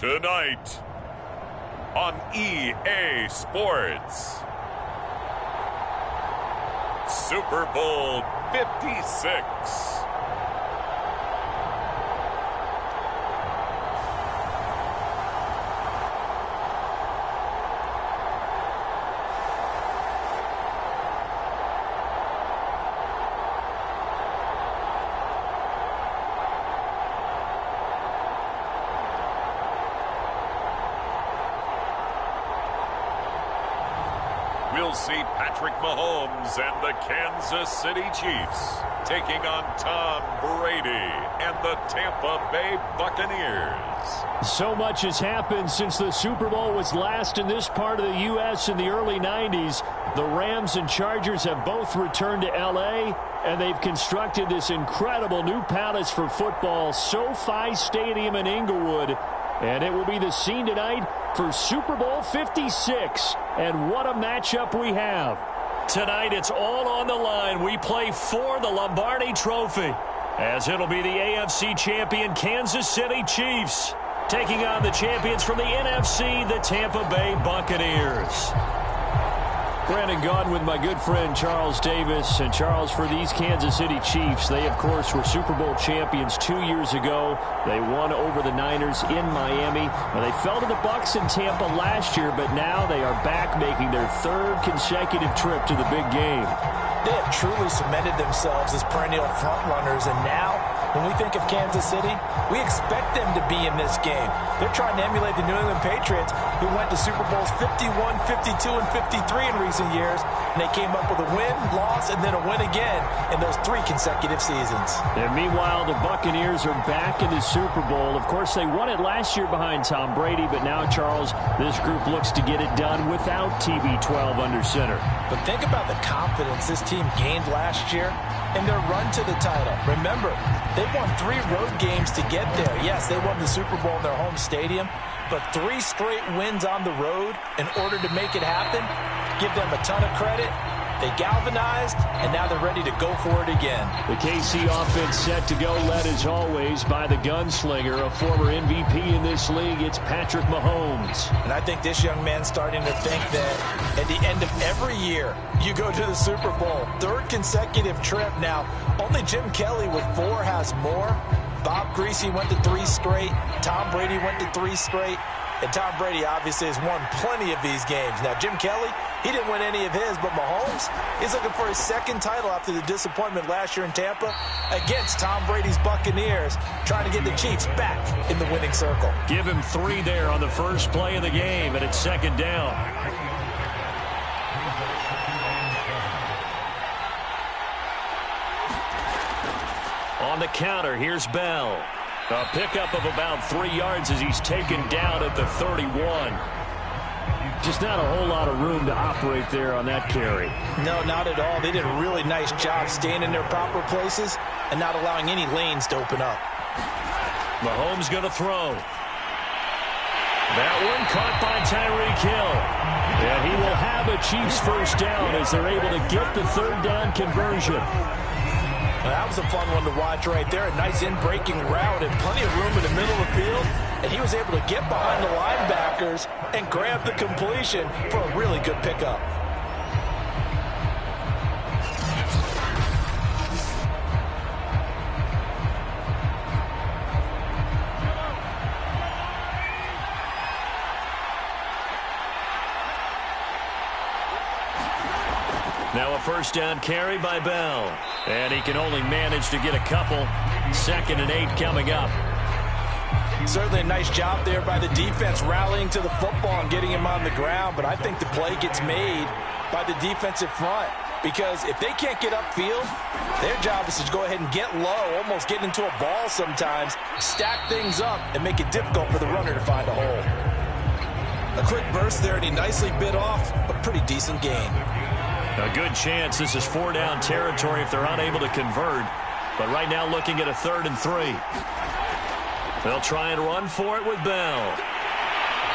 Tonight on EA Sports, Super Bowl 56. We'll see Patrick Mahomes and the Kansas City Chiefs taking on Tom Brady and the Tampa Bay Buccaneers. So much has happened since the Super Bowl was last in this part of the U.S. in the early 90s. The Rams and Chargers have both returned to L.A., and they've constructed this incredible new palace for football, SoFi Stadium in Inglewood. And it will be the scene tonight for Super Bowl 56. And what a matchup we have. Tonight it's all on the line. We play for the Lombardi Trophy, as it'll be the AFC champion Kansas City Chiefs taking on the champions from the NFC, the Tampa Bay Buccaneers. Brandon Gaudin with my good friend Charles Davis. And Charles, for these Kansas City Chiefs, they of course were Super Bowl champions 2 years ago. They won over the Niners in Miami. Now, they fell to the Bucs in Tampa last year, but now they are back making their third consecutive trip to the big game. They have truly cemented themselves as perennial front runners, and now when we think of Kansas City, we expect them to be in this game. They're trying to emulate the New England Patriots, who went to Super Bowls 51, 52, and 53 in recent years, and they came up with a win, loss, and then a win again in those 3 consecutive seasons. And meanwhile, the Buccaneers are back in the Super Bowl. Of course, they won it last year behind Tom Brady, but now, Charles, this group looks to get it done without TB12 under center. But think about the confidence this team gained last year in their run to the title. Remember, they won 3 road games to get there. Yes, they won the Super Bowl in their home stadium, but 3 straight wins on the road in order to make it happen. Give them a ton of credit. They galvanized, and now they're ready to go for it again. The KC offense set to go, led as always by the gunslinger, a former MVP in this league. It's Patrick Mahomes. And I think this young man's starting to think that at the end of every year, you go to the Super Bowl. 3rd consecutive trip. Now, only Jim Kelly with 4 has more. Bob Greasy went to 3 straight. Tom Brady went to 3 straight. And Tom Brady obviously has won plenty of these games. Now, Jim Kelly, he didn't win any of his, but Mahomes, he's looking for his 2nd title after the disappointment last year in Tampa against Tom Brady's Buccaneers, trying to get the Chiefs back in the winning circle. Give him 3 there on the first play of the game, and it's 2nd down. On the counter, here's Bell. A pickup of about 3 yards as he's taken down at the 31. Just not a whole lot of room to operate there on that carry. No, not at all. They did a really nice job staying in their proper places and not allowing any lanes to open up. Mahomes going to throw. That one caught by Tyreek Hill. And he will have a Chiefs first down as they're able to get the 3rd down conversion. Well, that was a fun one to watch right there. A nice in-breaking route and plenty of room in the middle of the field. And he was able to get behind the linebackers and grab the completion for a really good pickup. Now a first down carry by Bell. And he can only manage to get a couple. 2nd and 8 coming up. Certainly a nice job there by the defense rallying to the football and getting him on the ground. But I think the play gets made by the defensive front. Because if they can't get upfield, their job is to go ahead and get low, almost get into a ball sometimes, stack things up, and make it difficult for the runner to find a hole. A quick burst there, and he nicely bit off a pretty decent gain. A good chance this is 4 down territory if they're unable to convert. But right now looking at a 3rd and 3. They'll try and run for it with Bell.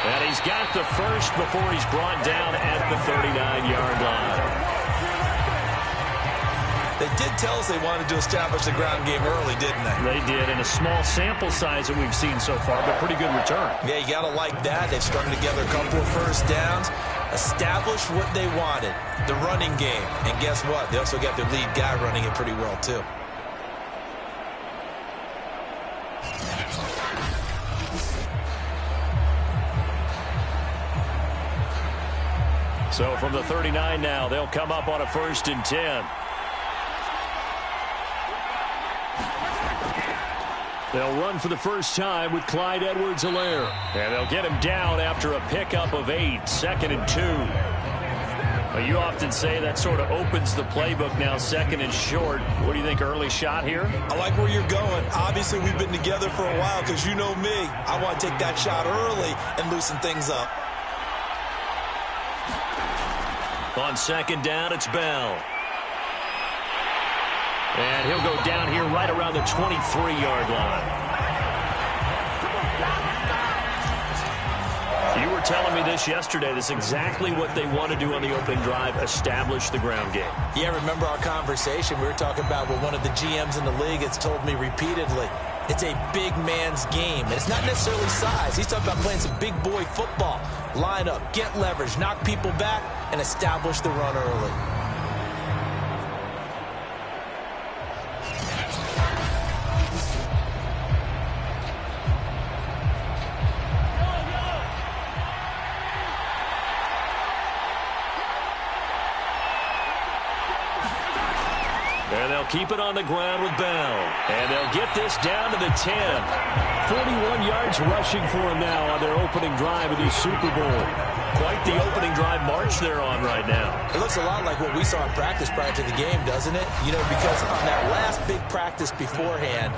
And he's got the first before he's brought down at the 39-yard line. They did tell us they wanted to establish the ground game early, didn't they? They did, in a small sample size that we've seen so far, but pretty good return. Yeah, you got to like that. They've strung together a couple of first downs, established what they wanted, the running game. And guess what? They also got their lead guy running it pretty well, too. So from the 39 now, they'll come up on a 1st and 10. They'll run for the first time with Clyde Edwards-Helaire. And they'll get him down after a pickup of 8, 2nd and 2. Well, you often say that sort of opens the playbook now, 2nd and short. What do you think, early shot here? I like where you're going. Obviously, we've been together for a while because you know me. I want to take that shot early and loosen things up. On 2nd down, it's Bell. And he'll go down here right around the 23-yard line. You were telling me this yesterday. This is exactly what they want to do on the opening drive, establish the ground game. Yeah, remember our conversation? We were talking about what one of the GMs in the league has told me repeatedly. It's a big man's game. And it's not necessarily size. He's talking about playing some big boy football. Line up, get leverage, knock people back, and establish the run early. And they'll keep it on the ground with Bell. And they'll get this down to the 10. 41 yards rushing for him now on their opening drive of the Super Bowl. Quite the opening drive march they're on right now. It looks a lot like what we saw in practice prior to the game, doesn't it? You know, because on that last big practice beforehand,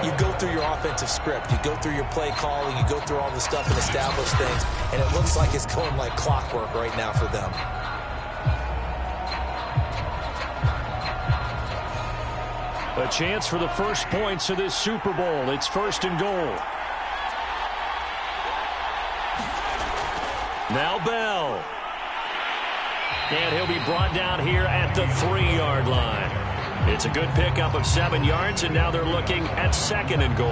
you go through your offensive script. You go through your play calling. You go through all the stuff and establish things. And it looks like it's going like clockwork right now for them. A chance for the first points of this Super Bowl. It's 1st and goal. Now Bell. And he'll be brought down here at the 3-yard line. It's a good pickup of 7 yards, and now they're looking at 2nd and goal.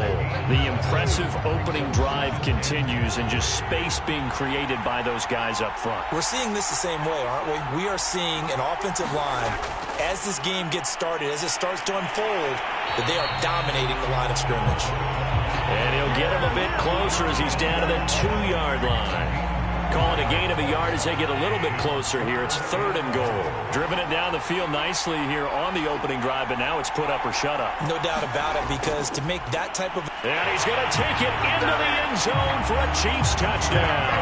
The impressive opening drive continues, and just space being created by those guys up front. We're seeing this the same way, aren't we? We are seeing an offensive line, as this game gets started, as it starts to unfold, that they are dominating the line of scrimmage. And he'll get him a bit closer as he's down to the 2-yard line. Calling a gain of a yard as they get a little bit closer here. It's 3rd and goal. Driven it down the field nicely here on the opening drive, but now it's put up or shut up. No doubt about it, because to make that type of... And he's going to take it into the end zone for a Chiefs touchdown.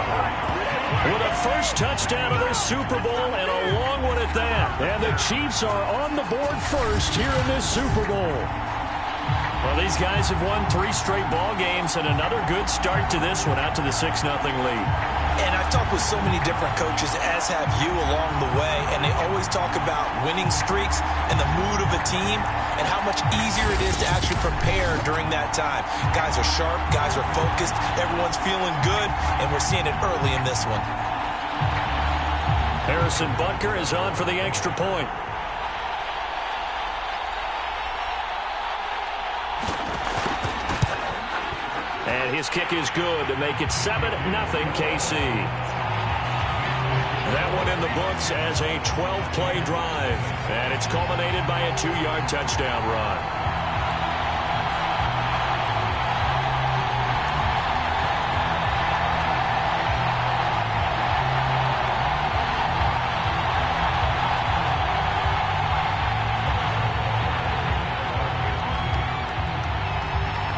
With a first touchdown of this Super Bowl, and a long one at that. And the Chiefs are on the board first here in this Super Bowl. Well, these guys have won 3 straight ball games, and another good start to this one out to the 6-0 lead. And I've talked with so many different coaches, as have you, along the way, and they always talk about winning streaks and the mood of a team and how much easier it is to actually prepare during that time. Guys are sharp, guys are focused, everyone's feeling good, and we're seeing it early in this one. Harrison Butker is on for the extra point. And his kick is good to make it 7-0 KC. That one in the books as a 12-play drive. And it's culminated by a 2-yard touchdown run.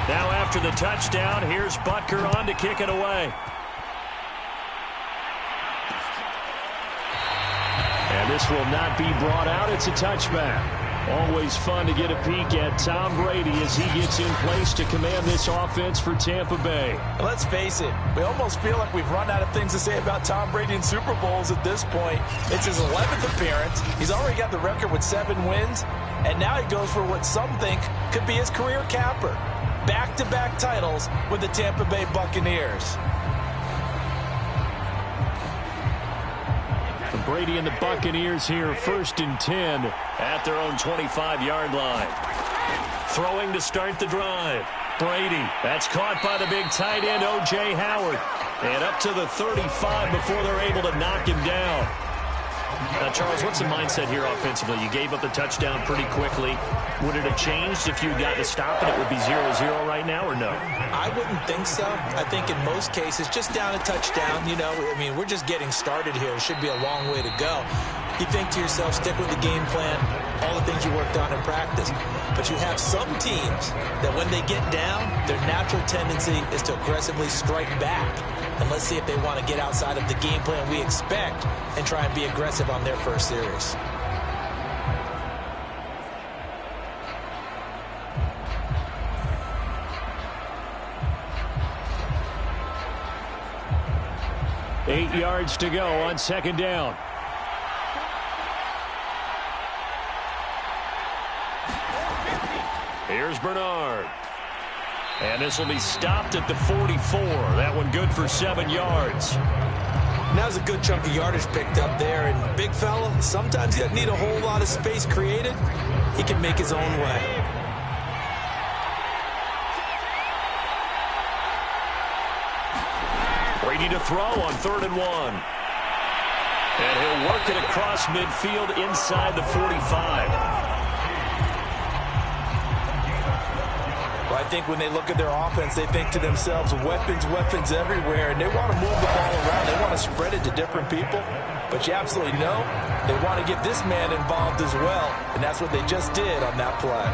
Now after the touchdown, here's Butker on to kick it away. And this will not be brought out. It's a touchback. Always fun to get a peek at Tom Brady as he gets in place to command this offense for Tampa Bay. Let's face it, we almost feel like we've run out of things to say about Tom Brady in Super Bowls at this point. It's his 11th appearance. He's already got the record with 7 wins, and now he goes for what some think could be his career capper. Back-to-back titles with the Tampa Bay Buccaneers. Brady and the Buccaneers here, 1st and 10 at their own 25-yard line. Throwing to start the drive. Brady, that's caught by the big tight end, O.J. Howard. And up to the 35 before they're able to knock him down. Now, Charles, what's the mindset here offensively? You gave up the touchdown pretty quickly. Would it have changed if you got to stop it? It would be 0-0 right now, or no? I wouldn't think so. I think in most cases, just down a touchdown, you know, I mean, we're just getting started here. It should be a long way to go. You think to yourself, stick with the game plan, all the things you worked on in practice. But you have some teams that when they get down, their natural tendency is to aggressively strike back. And let's see if they want to get outside of the game plan we expect and try and be aggressive on their first series. Eight yards to go on 2nd down. Here's Bernard. And this will be stopped at the 44. That one good for 7 yards. Now's a good chunk of yardage picked up there. And big fella, sometimes he doesn't need a whole lot of space created. He can make his own way. Brady to throw on 3rd and 1. And he'll work it across midfield inside the 45. Well, I think when they look at their offense, they think to themselves, weapons, weapons everywhere, and they want to move the ball around. They want to spread it to different people. But you absolutely know they want to get this man involved as well, and that's what they just did on that play.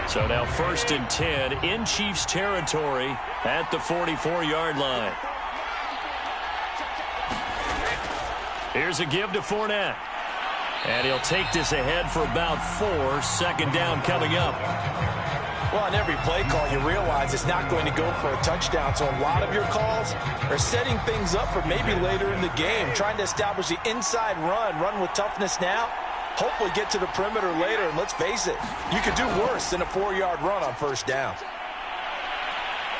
So now 1st and 10 in Chiefs territory at the 44-yard line. Here's a give to Fournette. And he'll take this ahead for about 4. 2nd down coming up. Well, on every play call, you realize it's not going to go for a touchdown. So a lot of your calls are setting things up for maybe later in the game, trying to establish the inside run with toughness now. Hopefully get to the perimeter later, and let's face it, you could do worse than a 4-yard run on 1st down.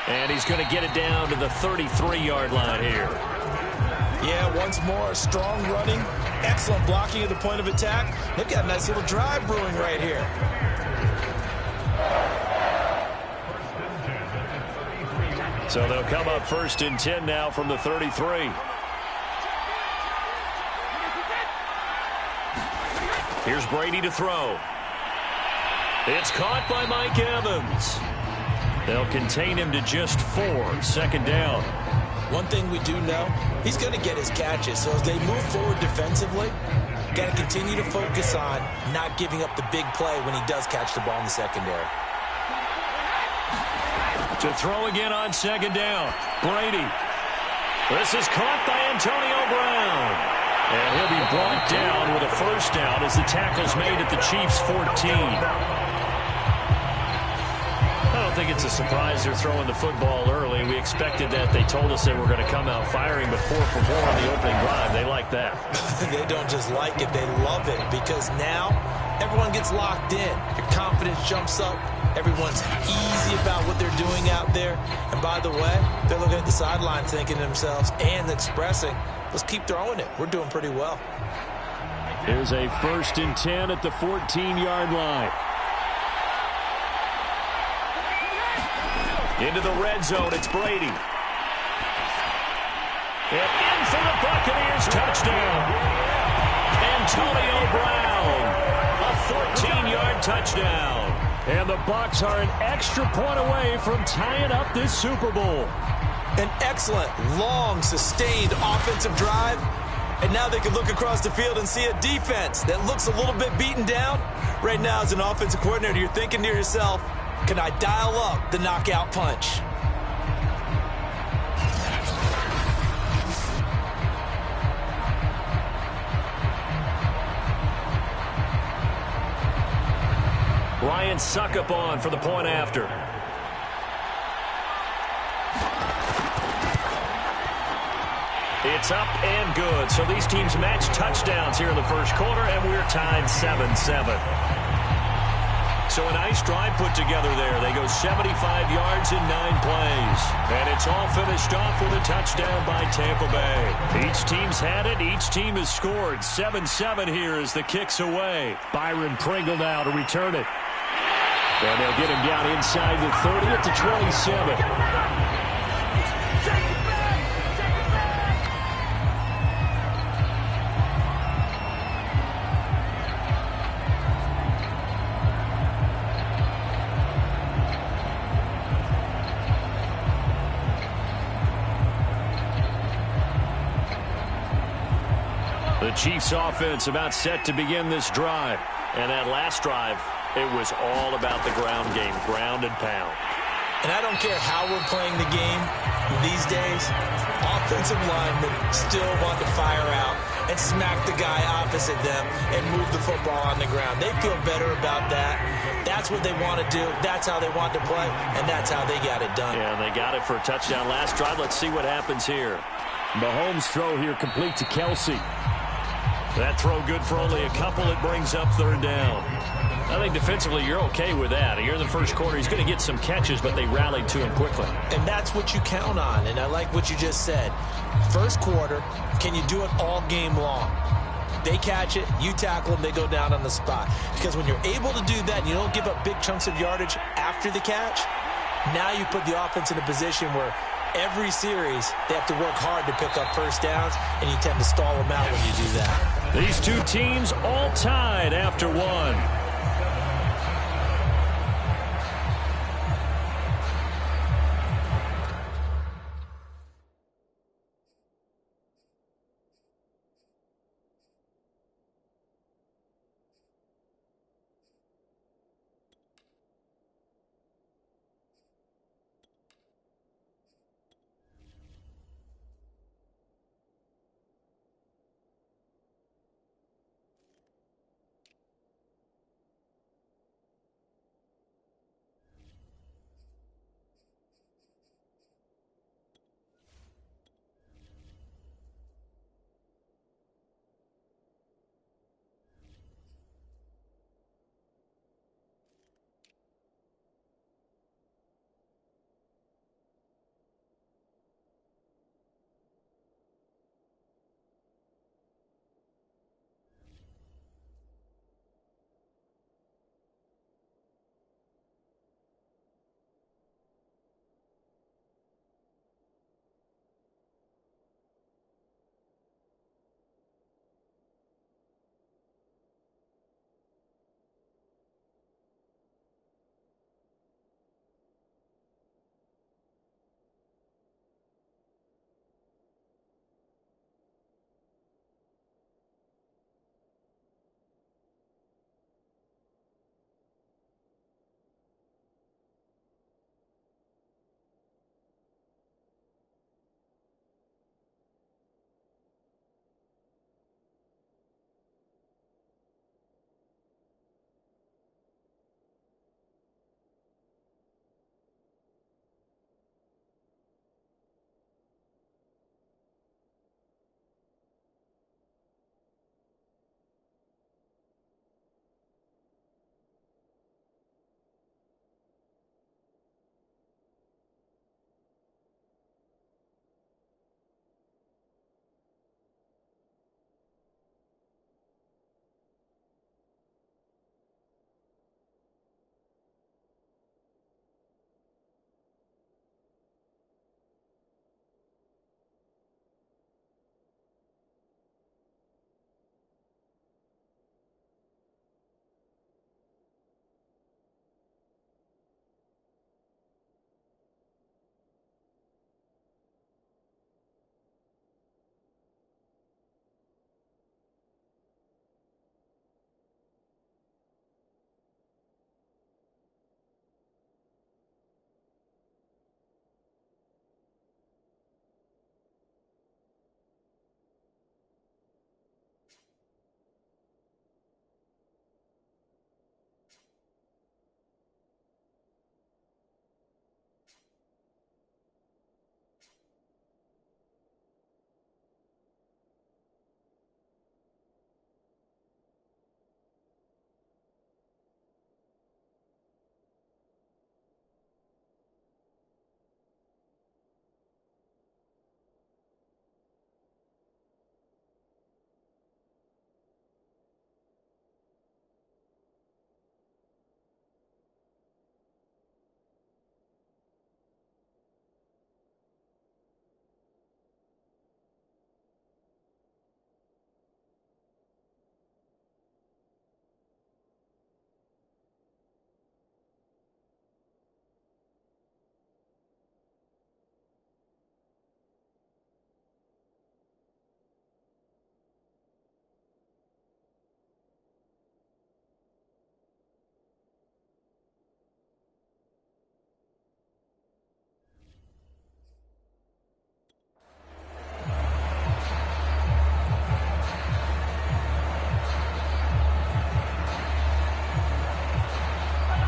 And he's going to get it down to the 33-yard line here. Yeah, once more, strong running, excellent blocking at the point of attack. Look at a nice little drive brewing right here. So they'll come up 1st and 10 now from the 33. Here's Brady to throw. It's caught by Mike Evans. They'll contain him to just 4. 2nd down. One thing we do know, he's going to get his catches. So as they move forward defensively, got to continue to focus on not giving up the big play when he does catch the ball in the secondary. To throw again on 2nd down. Brady. This is caught by Antonio Brown. And he'll be brought down with a 1st down as the tackle's made at the Chiefs' 14. I don't think it's a surprise they're throwing the football early. We expected that. They told us they were going to come out firing, but 4 for 4 on the opening drive. They like that. They don't just like it, they love it, because now everyone gets locked in. Your confidence jumps up. Everyone's easy about what they're doing out there. And by the way, they're looking at the sideline thinking to themselves and expressing, let's keep throwing it. We're doing pretty well. Here's a 1st and 10 at the 14-yard line. Into the red zone, it's Brady. And in for the Buccaneers, touchdown. Antonio Brown, a 14-yard touchdown. And the Bucs are an extra point away from tying up this Super Bowl. An excellent, long, sustained offensive drive. And now they can look across the field and see a defense that looks a little bit beaten down. Right now, as an offensive coordinator, you're thinking to yourself, can I dial up the knockout punch? Ryan Suckup on for the point after. It's up and good. So these teams match touchdowns here in the first quarter, and we're tied 7-7. So a nice drive put together there. They go 75 yards in 9 plays. And it's all finished off with a touchdown by Tampa Bay. Each team's had it. Each team has scored. 7-7 here as the kick's away. Byron Pringle now to return it. And they'll get him down inside the 30 at the 27. The Chiefs offense about set to begin this drive. And that last drive, it was all about the ground game, ground and pound. And I don't care how we're playing the game these days, offensive linemen still want to fire out and smack the guy opposite them and move the football on the ground. They feel better about that. That's what they want to do. That's how they want to play, and that's how they got it done. Yeah, and they got it for a touchdown last drive. Let's see what happens here. Mahomes' throw here complete to Kelsey. That throw good for only a couple. It brings up third down. I think defensively you're okay with that. Here in the first quarter, he's going to get some catches, but they rallied to him quickly. And that's what you count on, and I like what you just said. First quarter, can you do it all game long? They catch it, you tackle them, they go down on the spot. Because when you're able to do that and you don't give up big chunks of yardage after the catch, now you put the offense in a position where every series they have to work hard to pick up first downs, and you tend to stall them out when you do that. These two teams all tied after one.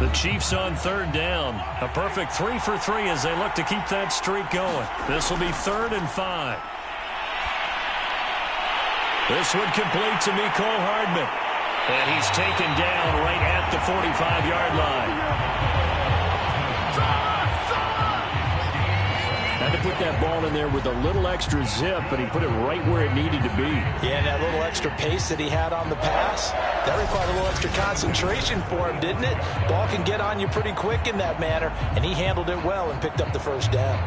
The Chiefs on third down. A perfect 3 for 3 as they look to keep that streak going. This will be 3rd and 5. This would complete to Mecole Hardman. And he's taken down right at the 45-yard line. Had to put that ball in there with a little extra zip, but he put it right where it needed to be. Yeah, and that little extra pace that he had on the pass, that required a little extra concentration for him, didn't it? Ball can get on you pretty quick in that manner, and he handled it well and picked up the first down.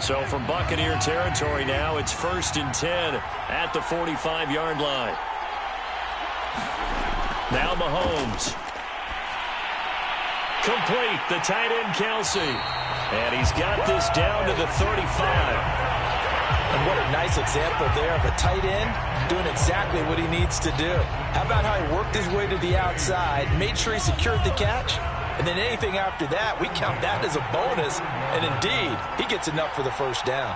So from Buccaneer territory now, it's 1st and 10 at the 45-yard line. Now Mahomes. Complete, the tight end Kelsey. And he's got this down to the 35. And what a nice example there of a tight end doing exactly what he needs to do. How about how he worked his way to the outside, made sure he secured the catch? And then anything after that, we count that as a bonus. And indeed, he gets enough for the first down.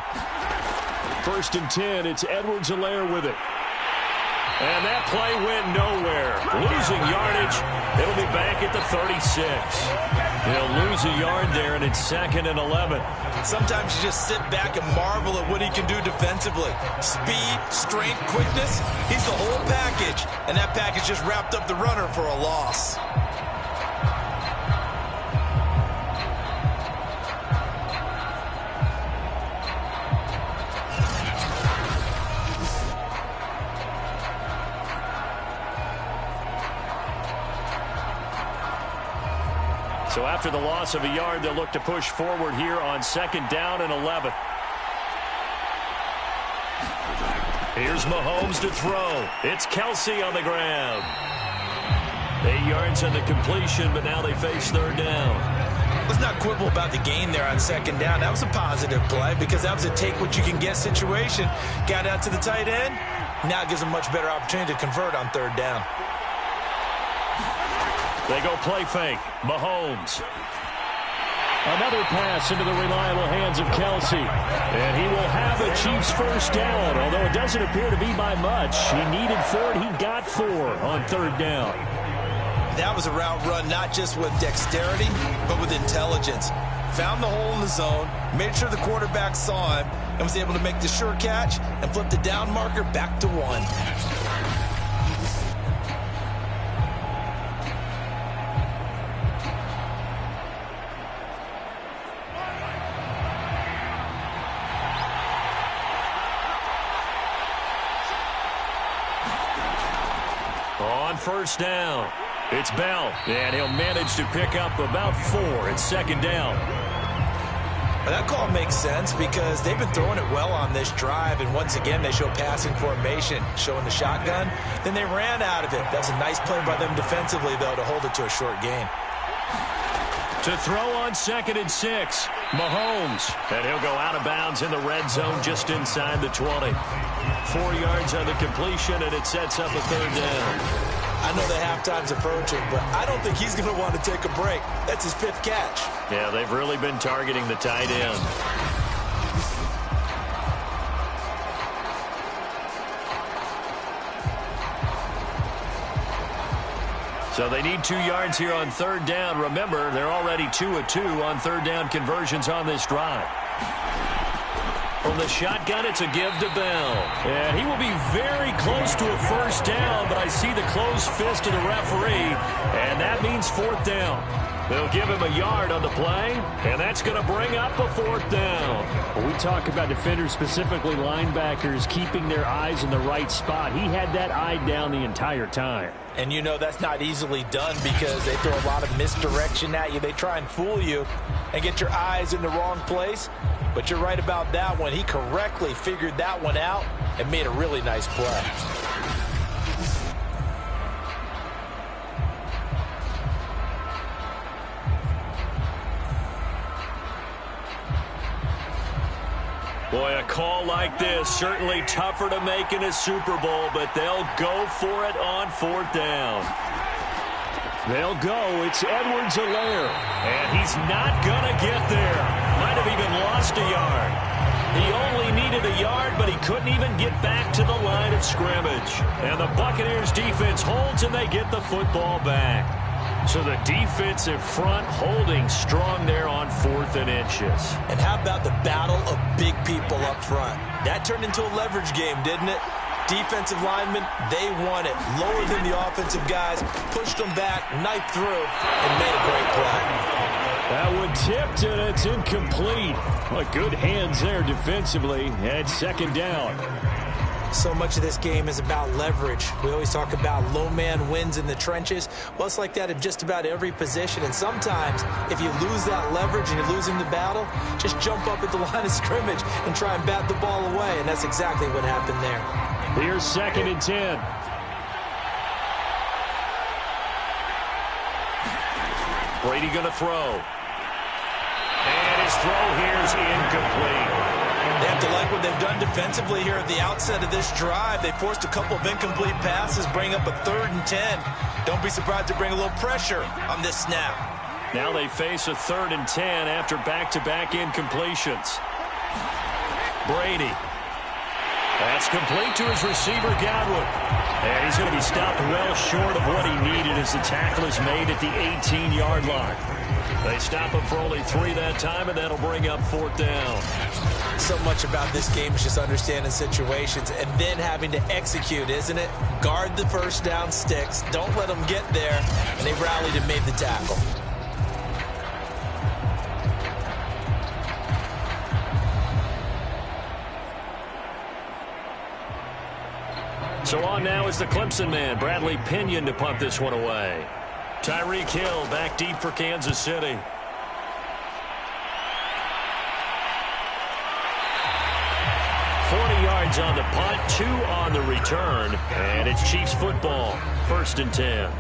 1st and 10, it's Edwards-Helaire with it. And that play went nowhere. Losing yardage. It'll be back at the 36. He'll lose a yard there, and it's 2nd and 11. Sometimes you just sit back and marvel at what he can do defensively. Speed, strength, quickness. He's the whole package. And that package just wrapped up the runner for a loss. So after the loss of a yard, they'll look to push forward here on 2nd down and 11. Here's Mahomes to throw. It's Kelsey on the ground. 8 yards on the completion, but now they face 3rd down. Let's not quibble about the gain there on 2nd down. That was a positive play because that was a take-what-you-can-get situation. Got out to the tight end. Now it gives them much better opportunity to convert on 3rd down. They go play fake. Mahomes. Another pass into the reliable hands of Kelsey. And he will have a Chiefs first down, although it doesn't appear to be by much. He needed 4, and he got 4 on 3rd down. That was a route run not just with dexterity, but with intelligence. Found the hole in the zone, made sure the quarterback saw him, and was able to make the sure catch and flip the down marker back to 1. On 1st down, it's Bell, and he'll manage to pick up about 4 at 2nd down. Well, that call makes sense because they've been throwing it well on this drive, and once again they show passing formation, showing the shotgun. Then they ran out of it. That's a nice play by them defensively, though, to hold it to a short gain. To throw on 2nd and 6, Mahomes. And he'll go out of bounds in the red zone just inside the 20. 4 yards on the completion, and it sets up a 3rd down. I know the halftime's approaching, but I don't think he's going to want to take a break. That's his 5th catch. Yeah, they've really been targeting the tight end. So they need 2 yards here on 3rd down. Remember, they're already 2 of 2 on 3rd down conversions on this drive. From the shotgun, it's a give to Bell. And he will be very close to a first down, but I see the closed fist of the referee, and that means 4th down. They'll give him a yard on the play, and that's going to bring up a 4th down. When we talk about defenders, specifically linebackers, keeping their eyes in the right spot, he had that eye down the entire time. And you know that's not easily done because they throw a lot of misdirection at you. They try and fool you and get your eyes in the wrong place. But you're right about that one. He correctly figured that one out and made a really nice play. Boy, a call like this, certainly tougher to make in a Super Bowl, but they'll go for it on 4th down. They'll go. It's Edwards-Helaire. And he's not going to get there. Might have even lost a yard. He only needed a yard, but he couldn't even get back to the line of scrimmage. And the Buccaneers defense holds, and they get the football back. So the defensive front holding strong there on 4th and inches. And how about the battle of big people up front? That turned into a leverage game, didn't it? Defensive linemen, they won it. Lower than the offensive guys, pushed them back, knifed through, and made a great play. That one tipped, and it's incomplete. Well, good hands there defensively at 2nd down. So much of this game is about leverage. We always talk about low man wins in the trenches. Well, it's like that in just about every position. And sometimes, if you lose that leverage and you're losing the battle, just jump up at the line of scrimmage and try and bat the ball away. And that's exactly what happened there. Here's 2nd and 10. Brady going to throw. And his throw here is incomplete. They have to like what they've done defensively here at the outset of this drive. They forced a couple of incomplete passes, bring up a 3rd and 10. Don't be surprised to bring a little pressure on this snap. Now they face a 3rd and 10 after back-to-back incompletions. Brady. That's complete to his receiver, Godwin. And he's going to be stopped well short of what he needed as the tackle is made at the 18-yard line. They stop him for only 3 that time, and that'll bring up 4th down. So much about this game is just understanding situations and then having to execute, isn't it? Guard the first down sticks. Don't let them get there. And they rallied and made the tackle. So on now is the Clemson man, Bradley Pinion, to punt this one away. Tyreek Hill back deep for Kansas City. Yards on the punt, 2 on the return, and it's Chiefs football, 1st and 10.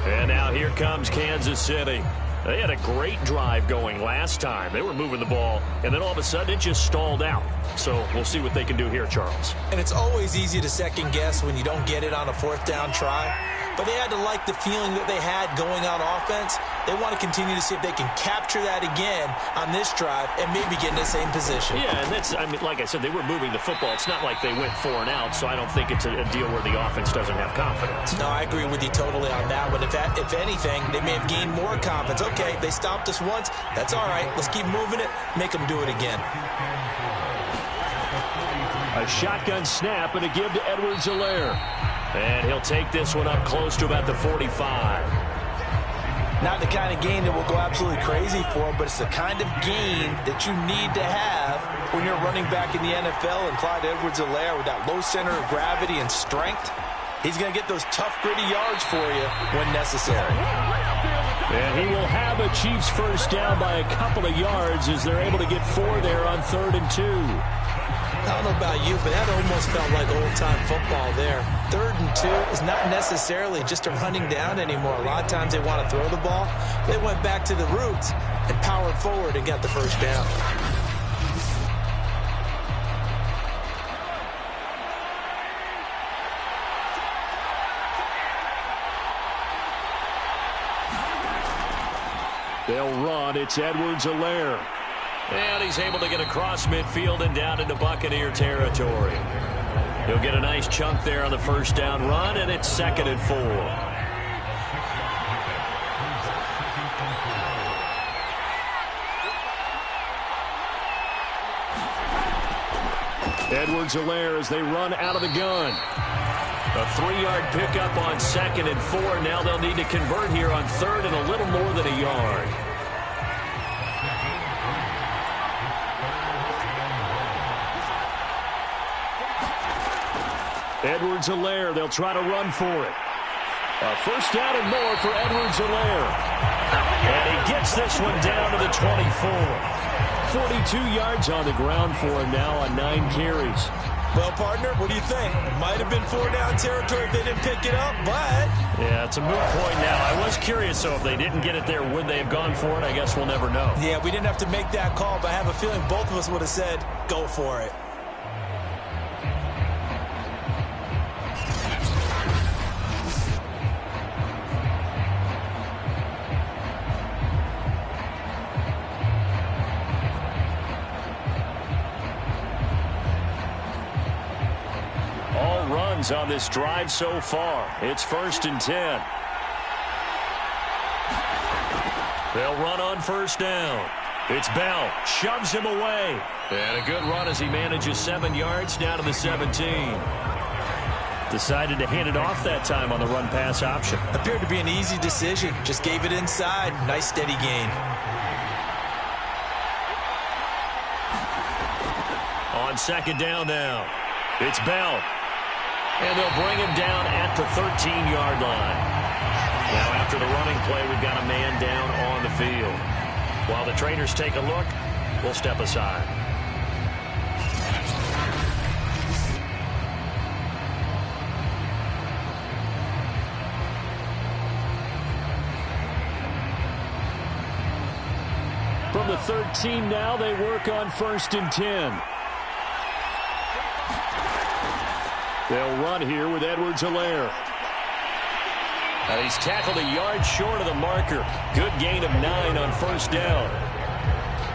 And now here comes Kansas City. They had a great drive going last time. They were moving the ball, and then all of a sudden it just stalled out. So we'll see what they can do here, Charles. And it's always easy to second guess when you don't get it on a 4th down try. But they had to like the feeling that they had going on offense. They want to continue to see if they can capture that again on this drive and maybe get in the same position. Yeah, and that's, I mean, like I said, they were moving the football. It's not like they went 4 and out, so I don't think it's a deal where the offense doesn't have confidence. No, I agree with you totally on that one. If anything, they may have gained more confidence. Okay, they stopped us once. That's all right. Let's keep moving it. Make them do it again. A shotgun snap and a give to Edwards-Helaire. And he'll take this one up close to about the 45. Not the kind of gain that will go absolutely crazy for, but it's the kind of gain that you need to have when you're running back in the NFL. And Clyde Edwards-Helaire, with that low center of gravity and strength, he's going to get those tough, gritty yards for you when necessary. And he will have a Chiefs first down by a couple of yards as they're able to get 4 there on 3rd and 2. I don't know about you, but that almost felt like old-time football there. 3rd and 2 is not necessarily just a running down anymore. A lot of times they want to throw the ball. They went back to the roots and powered forward and got the first down. They'll run. It's Edwards-Helaire. And he's able to get across midfield and down into Buccaneer territory. He'll get a nice chunk there on the first down run, and it's 2nd and 4. Edwards-Helaire as they run out of the gun. A 3-yard pickup on 2nd and 4. Now they'll need to convert here on 3rd and a little more than a yard. Edwards-Helaire, they'll try to run for it. A first down and more for Edwards-Helaire. And he gets this one down to the 24. 42 yards on the ground for him now on 9 carries. Well, partner, what do you think? Might have been 4-down territory if they didn't pick it up, but... Yeah, it's a moot point now. I was curious, so if they didn't get it there, would they have gone for it? I guess we'll never know. Yeah, we didn't have to make that call, but I have a feeling both of us would have said, go for it. downs on this drive so far. It's 1st and 10. They'll run on 1st down. It's Bell. Shoves him away. And a good run as he manages 7 yards down to the 17. Decided to hand it off that time on the run-pass option. Appeared to be an easy decision. Just gave it inside. Nice steady gain. On 2nd down now. It's Bell. And they'll bring him down at the 13-yard line. Now after the running play, we've got a man down on the field. While the trainers take a look, we'll step aside. From the 13 now, they work on 1st and 10. They'll run here with Edwards-Helaire. And he's tackled a yard short of the marker. Good gain of 9 on 1st down.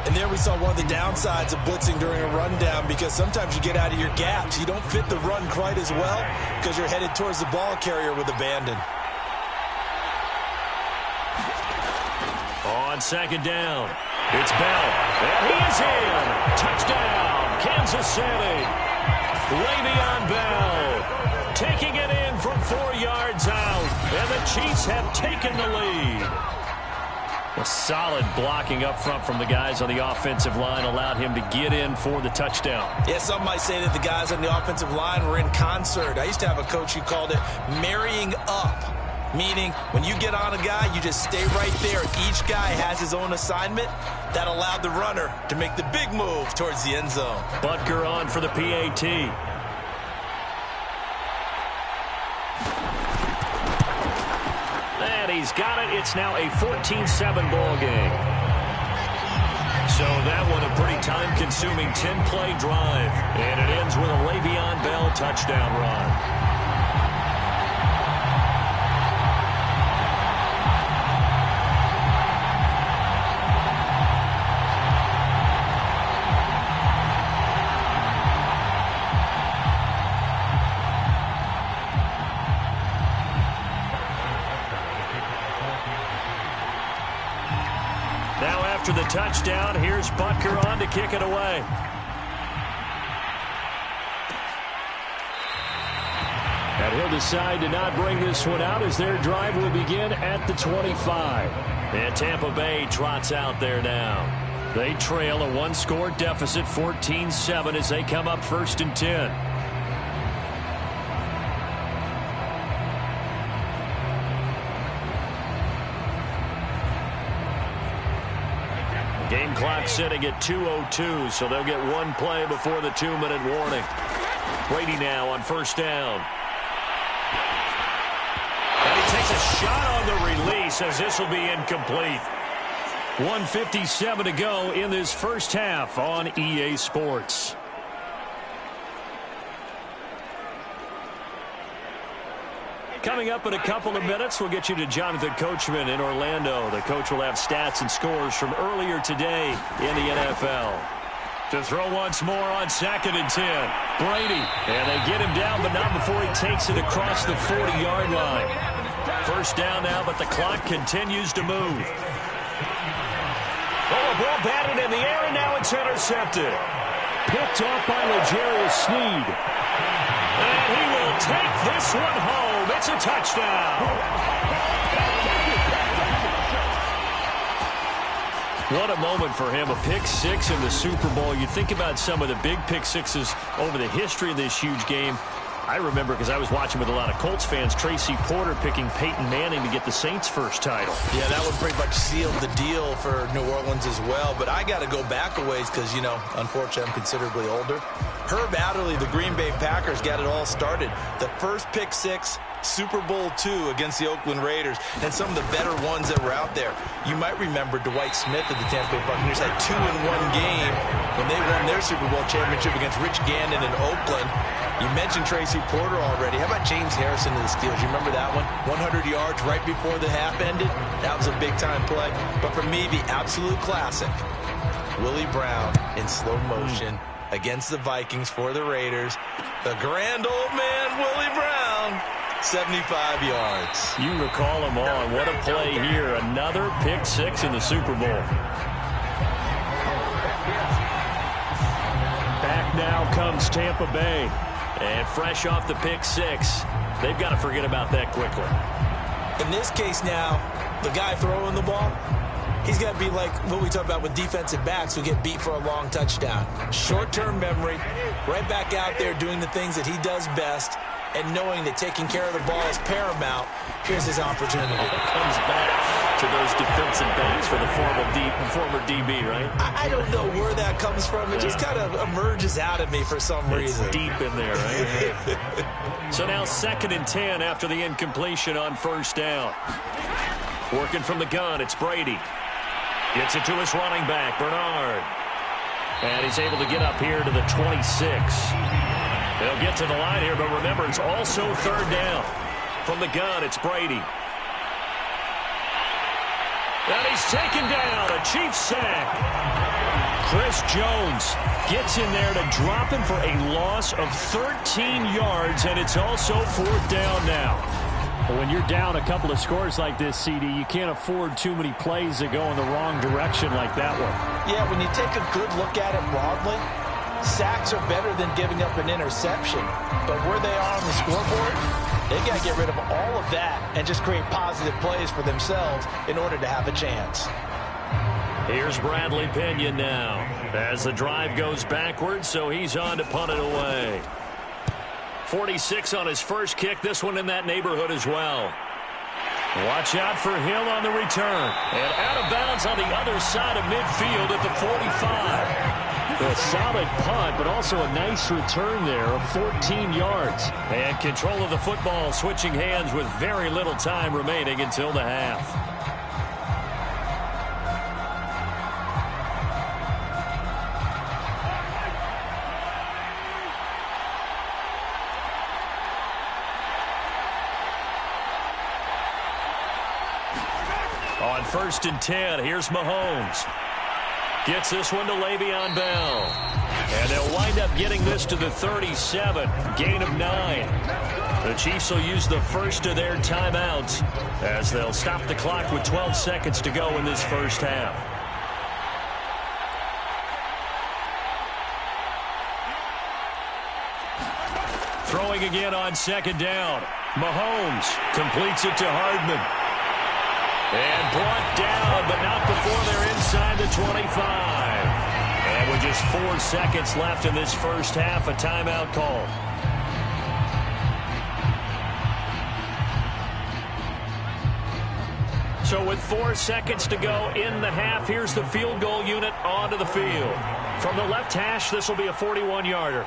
And there we saw one of the downsides of blitzing during a rundown, because sometimes you get out of your gaps. You don't fit the run quite as well because you're headed towards the ball carrier with abandon. On 2nd down, it's Bell. And he is in. Touchdown, Kansas City. Le'Veon Bell taking it in from 4 yards out. And the Chiefs have taken the lead. A solid blocking up front from the guys on the offensive line allowed him to get in for the touchdown. Yeah, some might say that the guys on the offensive line were in concert. I used to have a coach who called it marrying up, meaning when you get on a guy, you just stay right there. Each guy has his own assignment. That allowed the runner to make the big move towards the end zone. Butker on for the PAT. And he's got it. It's now a 14-7 ball game. So that one a pretty time-consuming 10-play drive. And it ends with a Le'Veon Bell touchdown run. Now after the touchdown, here's Butker on to kick it away. And he'll decide to not bring this one out as their drive will begin at the 25. And Tampa Bay trots out there now. They trail a one-score deficit, 14-7, as they come up 1st and 10. Game clock sitting at 2:02, so they'll get one play before the 2-minute warning. Brady now on 1st down. And he takes a shot on the release as this will be incomplete. 1:57 to go in this first half on EA Sports. Coming up in a couple of minutes, we'll get you to Jonathan Coachman in Orlando. The coach will have stats and scores from earlier today in the NFL. To throw once more on 2nd and 10. Brady. And they get him down, but not before he takes it across the 40-yard line. 1st down now, but the clock continues to move. Oh, a ball batted in the air, and now it's intercepted. Picked off by L'Jarius Sneed. And he will take this one home. It's a touchdown. What a moment for him. A pick six in the Super Bowl. You think about some of the big pick sixes over the history of this huge game. I remember, because I was watching with a lot of Colts fans, Tracy Porter picking Peyton Manning to get the Saints' first title. Yeah, that one pretty much sealed the deal for New Orleans as well. But I got to go back a ways because, you know, unfortunately I'm considerably older. Herb Adderley, the Green Bay Packers, got it all started. The first pick six, Super Bowl II against the Oakland Raiders, and some of the better ones that were out there. You might remember Dwight Smith of the Tampa Bay Buccaneers had 2 in one game when they won their Super Bowl championship against Rich Gannon in Oakland. You mentioned Tracy Porter already. How about James Harrison of the Steelers? You remember that one? 100 yards right before the half ended. That was a big-time play. But for me, the absolute classic, Willie Brown in slow motion against the Vikings for the Raiders. The grand old man Willie Brown. 75 yards. You recall him on. What a play here. Another pick six in the Super Bowl. Back now comes Tampa Bay. And fresh off the pick six, they've got to forget about that quickly. In this case now, the guy throwing the ball, he's got to be like what we talk about with defensive backs who get beat for a long touchdown. Short-term memory, right back out there doing the things that he does best, and knowing that taking care of the ball is paramount. Here's his opportunity. Comes back to those defensive backs for the former DB, right? I don't know where that comes from. It just kind of emerges out of me for some reason. It's deep in there, right? So now 2nd and 10 after the incompletion on first down. Working from the gun, it's Brady. Gets it to his running back, Bernard. And he's able to get up here to the 26. They'll get to the line here, but remember, it's also 3rd down. From the gun, it's Brady. And he's taken down, a Chiefs sack. Chris Jones gets in there to drop him for a loss of 13 yards, and it's also 4th down now. Well, when you're down a couple of scores like this, CD, you can't afford too many plays that go in the wrong direction like that one. Yeah, when you take a good look at it broadly, sacks are better than giving up an interception. But where they are on the scoreboard, they've got to get rid of all of that and just create positive plays for themselves in order to have a chance. Here's Bradley Pinion now as the drive goes backwards, so he's on to punt it away. 46 on his first kick, this one in that neighborhood as well. Watch out for Hill on the return. And out of bounds on the other side of midfield at the 45. A solid punt, but also a nice return there of 14 yards. And control of the football switching hands with very little time remaining until the half. On 1st and 10, here's Mahomes. Gets this one to Le'Veon Bell. And they'll wind up getting this to the 37. Gain of 9. The Chiefs will use the first of their timeouts as they'll stop the clock with 12 seconds to go in this first half. Throwing again on 2nd down. Mahomes completes it to Hardman. And brought down, but not before they're inside the 25. And with just 4 seconds left in this first half, a timeout call. So with 4 seconds to go in the half, here's the field goal unit onto the field. From the left hash, this will be a 41-yarder.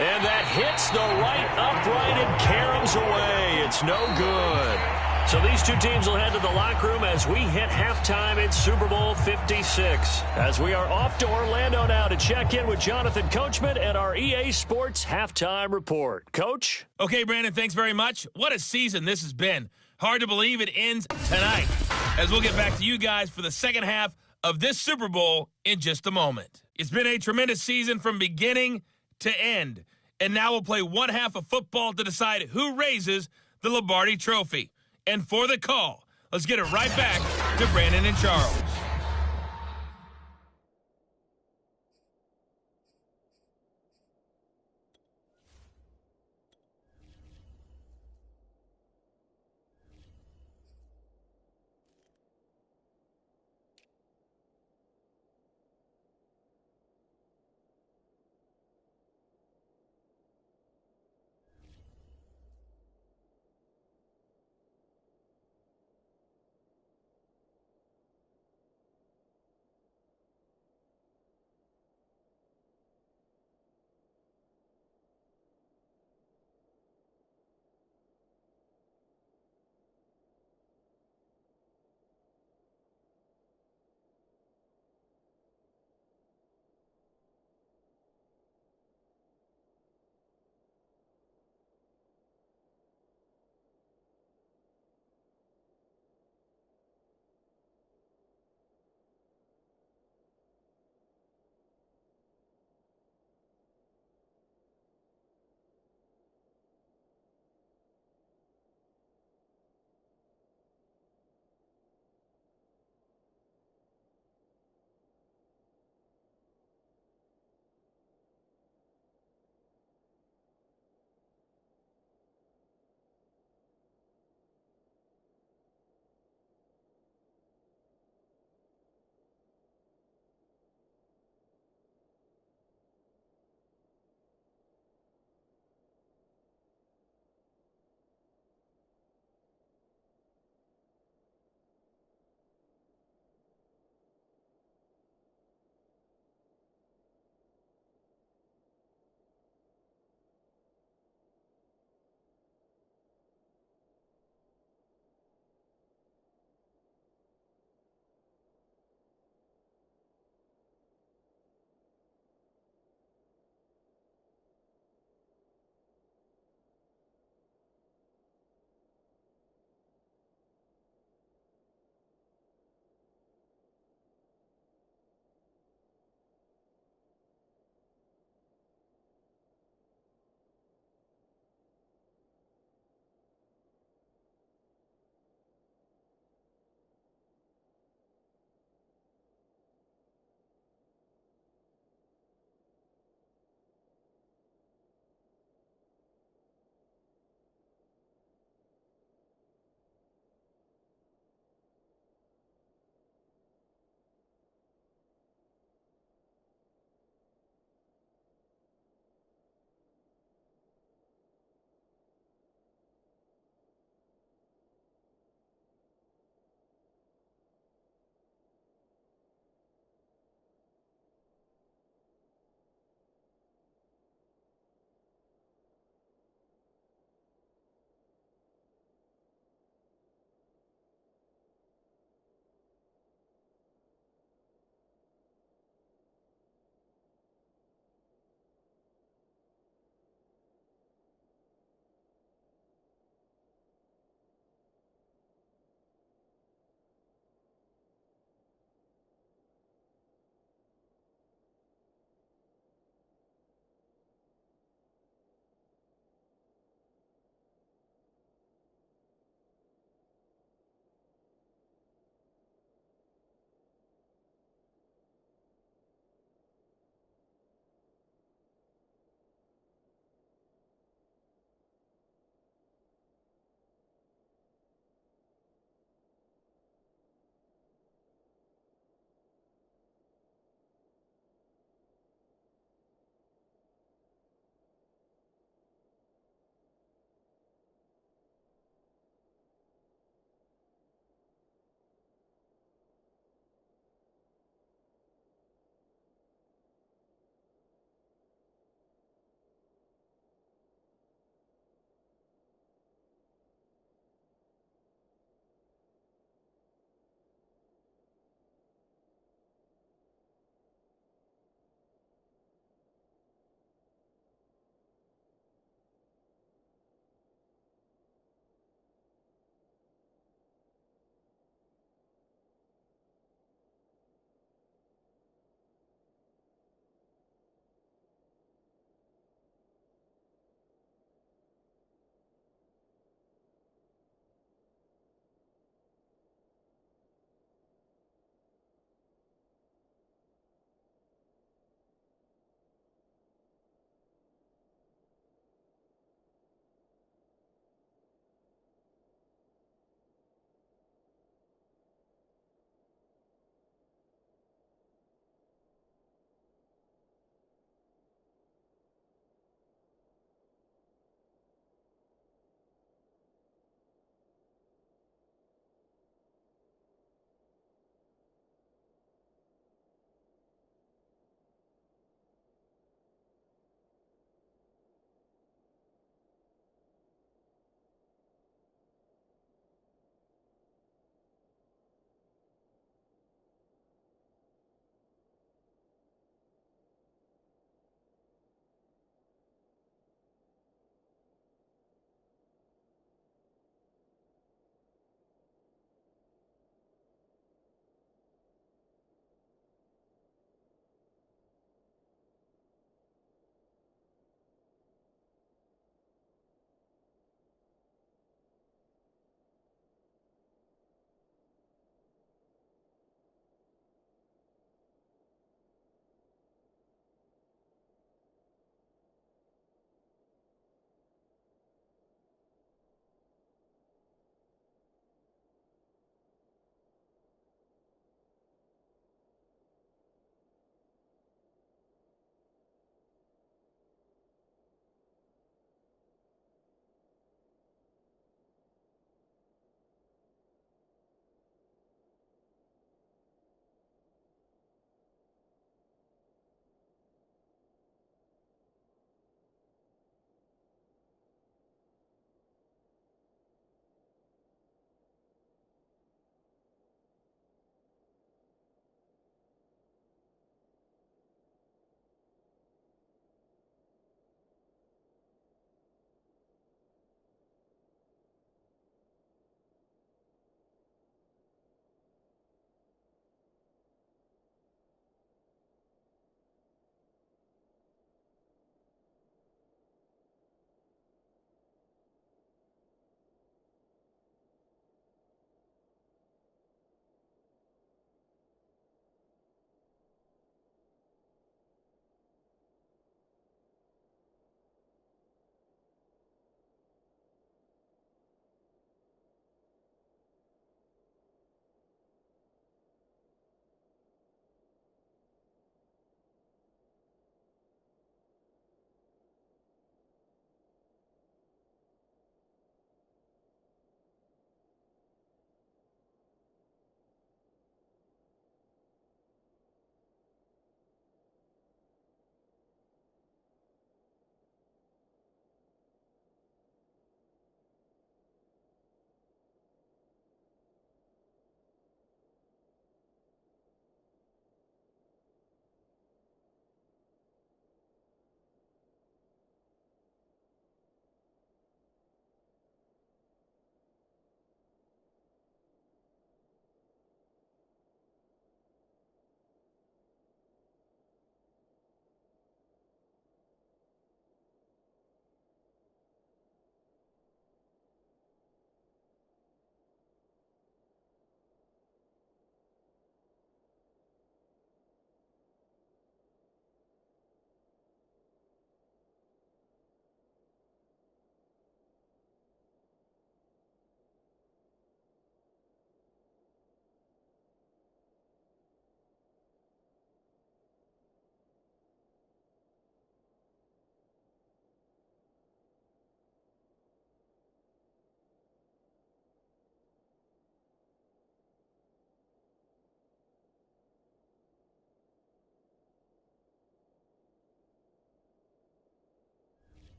And that hits the right upright and caroms away. It's no good. So these two teams will head to the locker room as we hit halftime in Super Bowl 56. As we are off to Orlando now to check in with Jonathan Coachman and our EA Sports Halftime Report. Coach? Okay, Brandon, thanks very much. What a season this has been. Hard to believe it ends tonight, as we'll get back to you guys for the second half of this Super Bowl in just a moment. It's been a tremendous season from beginning to end. And now we'll play one half of football to decide who raises the Lombardi Trophy. And for the call, let's get it right back to Brandon and Charles.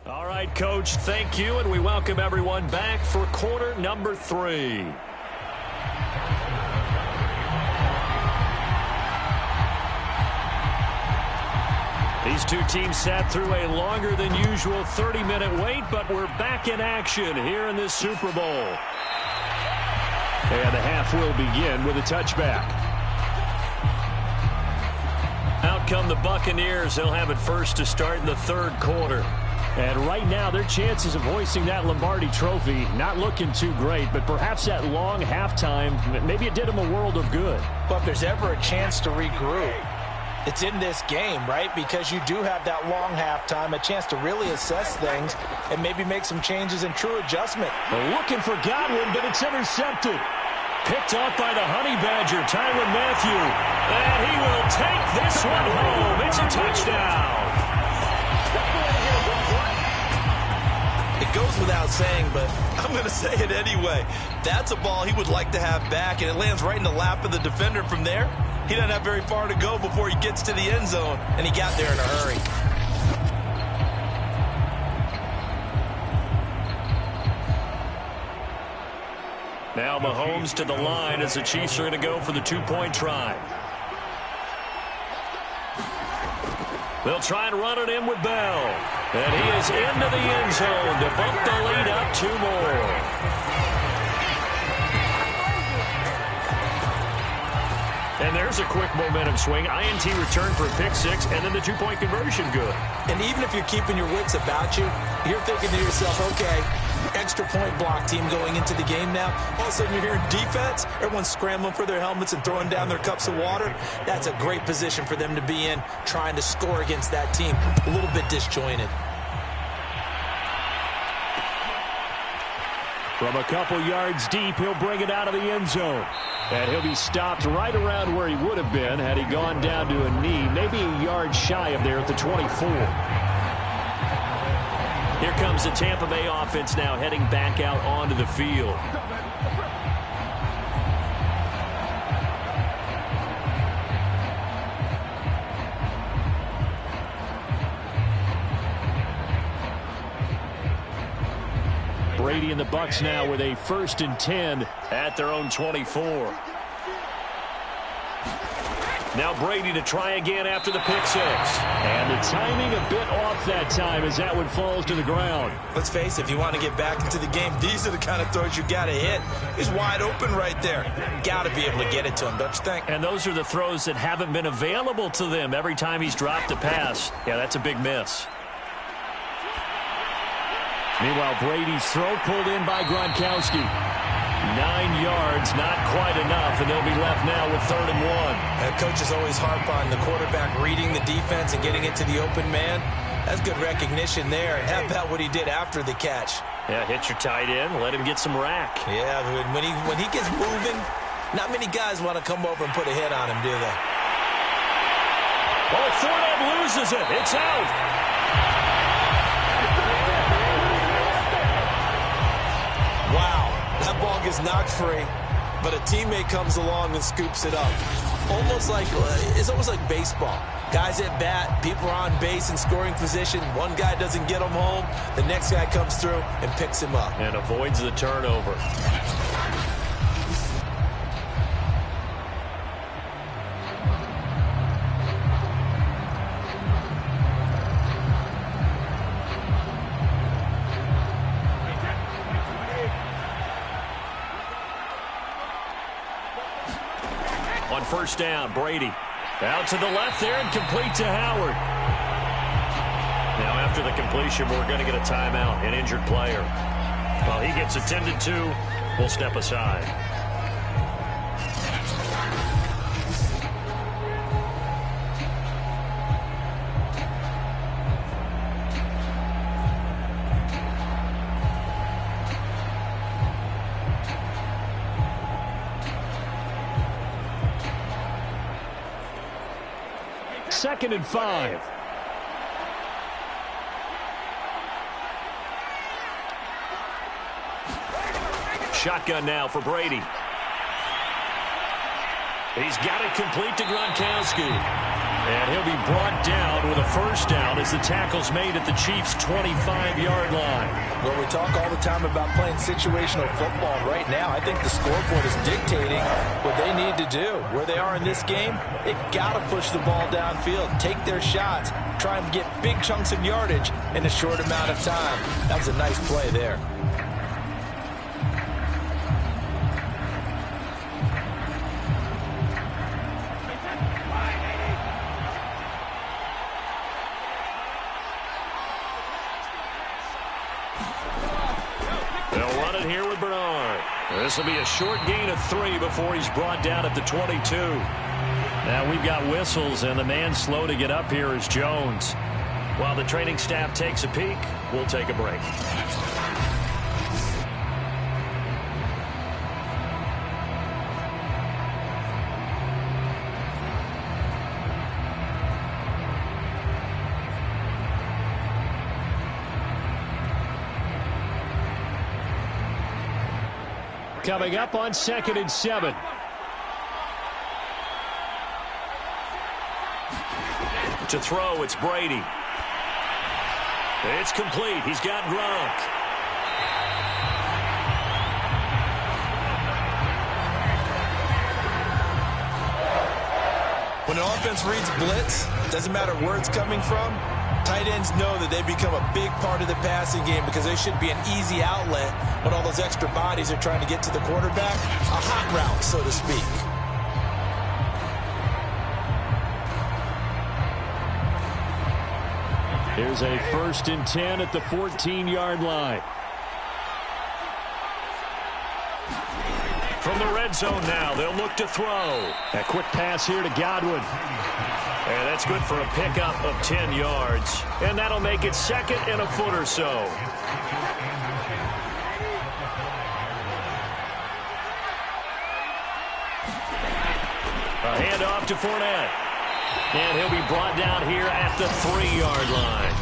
All right, Coach, thank you, and we welcome everyone back for quarter number 3. These two teams sat through a longer than usual 30-minute wait, but we're back in action here in this Super Bowl. And the half will begin with a touchback. Out come the Buccaneers. They'll have it first to start in the third quarter. And right now, their chances of hoisting that Lombardi trophy not looking too great, but perhaps that long halftime, maybe it did them a world of good. But if there's ever a chance to regroup, it's in this game, right? Because you do have that long halftime, a chance to really assess things and maybe make some changes in true adjustment. They're looking for Godwin, but it's intercepted. Picked off by the Honey Badger, Tyrann Mathieu. And he will take this one home. It's a touchdown. It goes without saying, but I'm going to say it anyway. That's a ball he would like to have back, and it lands right in the lap of the defender from there. He doesn't have very far to go before he gets to the end zone, and he got there in a hurry. Now Mahomes to the line as the Chiefs are going to go for the two-point try. They'll try and run it in with Bell. And he is into the end zone to bump the lead up 2 more. And there's a quick momentum swing. INT return for a pick 6, and then the two-point conversion good. And even if you're keeping your wits about you, you're thinking to yourself, okay, extra point block team going into the game now. All of a sudden you're hearing defense. Everyone's scrambling for their helmets and throwing down their cups of water. That's a great position for them to be in, trying to score against that team. A little bit disjointed. From a couple yards deep, he'll bring it out of the end zone. And he'll be stopped right around where he would have been had he gone down to a knee, maybe a yard shy of there at the 24. Here comes the Tampa Bay offense now heading back out onto the field. Brady and the Bucs now with a 1st and 10 at their own 24. Now Brady to try again after the pick 6. And the timing a bit off that time as that one falls to the ground. Let's face it, if you want to get back into the game, these are the kind of throws you got to hit. He's wide open right there. Got to be able to get it to him, don't you think? And those are the throws that haven't been available to them every time he's dropped a pass. Yeah, that's a big miss. Meanwhile, Brady's throw pulled in by Gronkowski. 9 yards, not quite enough, and they'll be left now with 3rd and 1. And coaches always harp on the quarterback reading the defense and getting it to the open man. That's good recognition there. And how about what he did after the catch? Yeah, hit your tight end, let him get some rack. Yeah, when he gets moving, not many guys want to come over and put a hit on him, do they? Oh, Fournette loses it. It's out. Wow, that ball gets knocked free, but a teammate comes along and scoops it up. It's almost like baseball. Guys at bat, people are on base in scoring position. One guy doesn't get him home. The next guy comes through and picks him up. And avoids the turnover. On 1st down, Brady. Out to the left there and complete to Howard. Now after the completion, we're going to get a timeout, an injured player. While he gets attended to, we'll step aside. Second and 5. Shotgun now for Brady. He's got it complete to Gronkowski. And he'll be brought down with a first down as the tackle's made at the Chiefs' 25-yard line. Well, we talk all the time about playing situational football. Right now, I think the scoreboard is dictating what they need to do. Where they are in this game, they've got to push the ball downfield, take their shots, try and get big chunks of yardage in a short amount of time. That was a nice play there. This will be a short gain of 3 before he's brought down at the 22. Now we've got whistles, and the man slow to get up here is Jones. While the training staff takes a peek, we'll take a break. Coming up on 2nd and 7. To throw, it's Brady. It's complete. He's got Gronk. When an offense reads blitz, doesn't matter where it's coming from, tight ends know that they become a big part of the passing game because they should be an easy outlet when all those extra bodies are trying to get to the quarterback. A hot route, so to speak. Here's a 1st and 10 at the 14-yard line. From the red zone now, they'll look to throw. A quick pass here to Godwin. And that's good for a pickup of 10 yards. And that'll make it 2nd and a foot or so. A handoff to Fournette. And he'll be brought down here at the 3-yard line.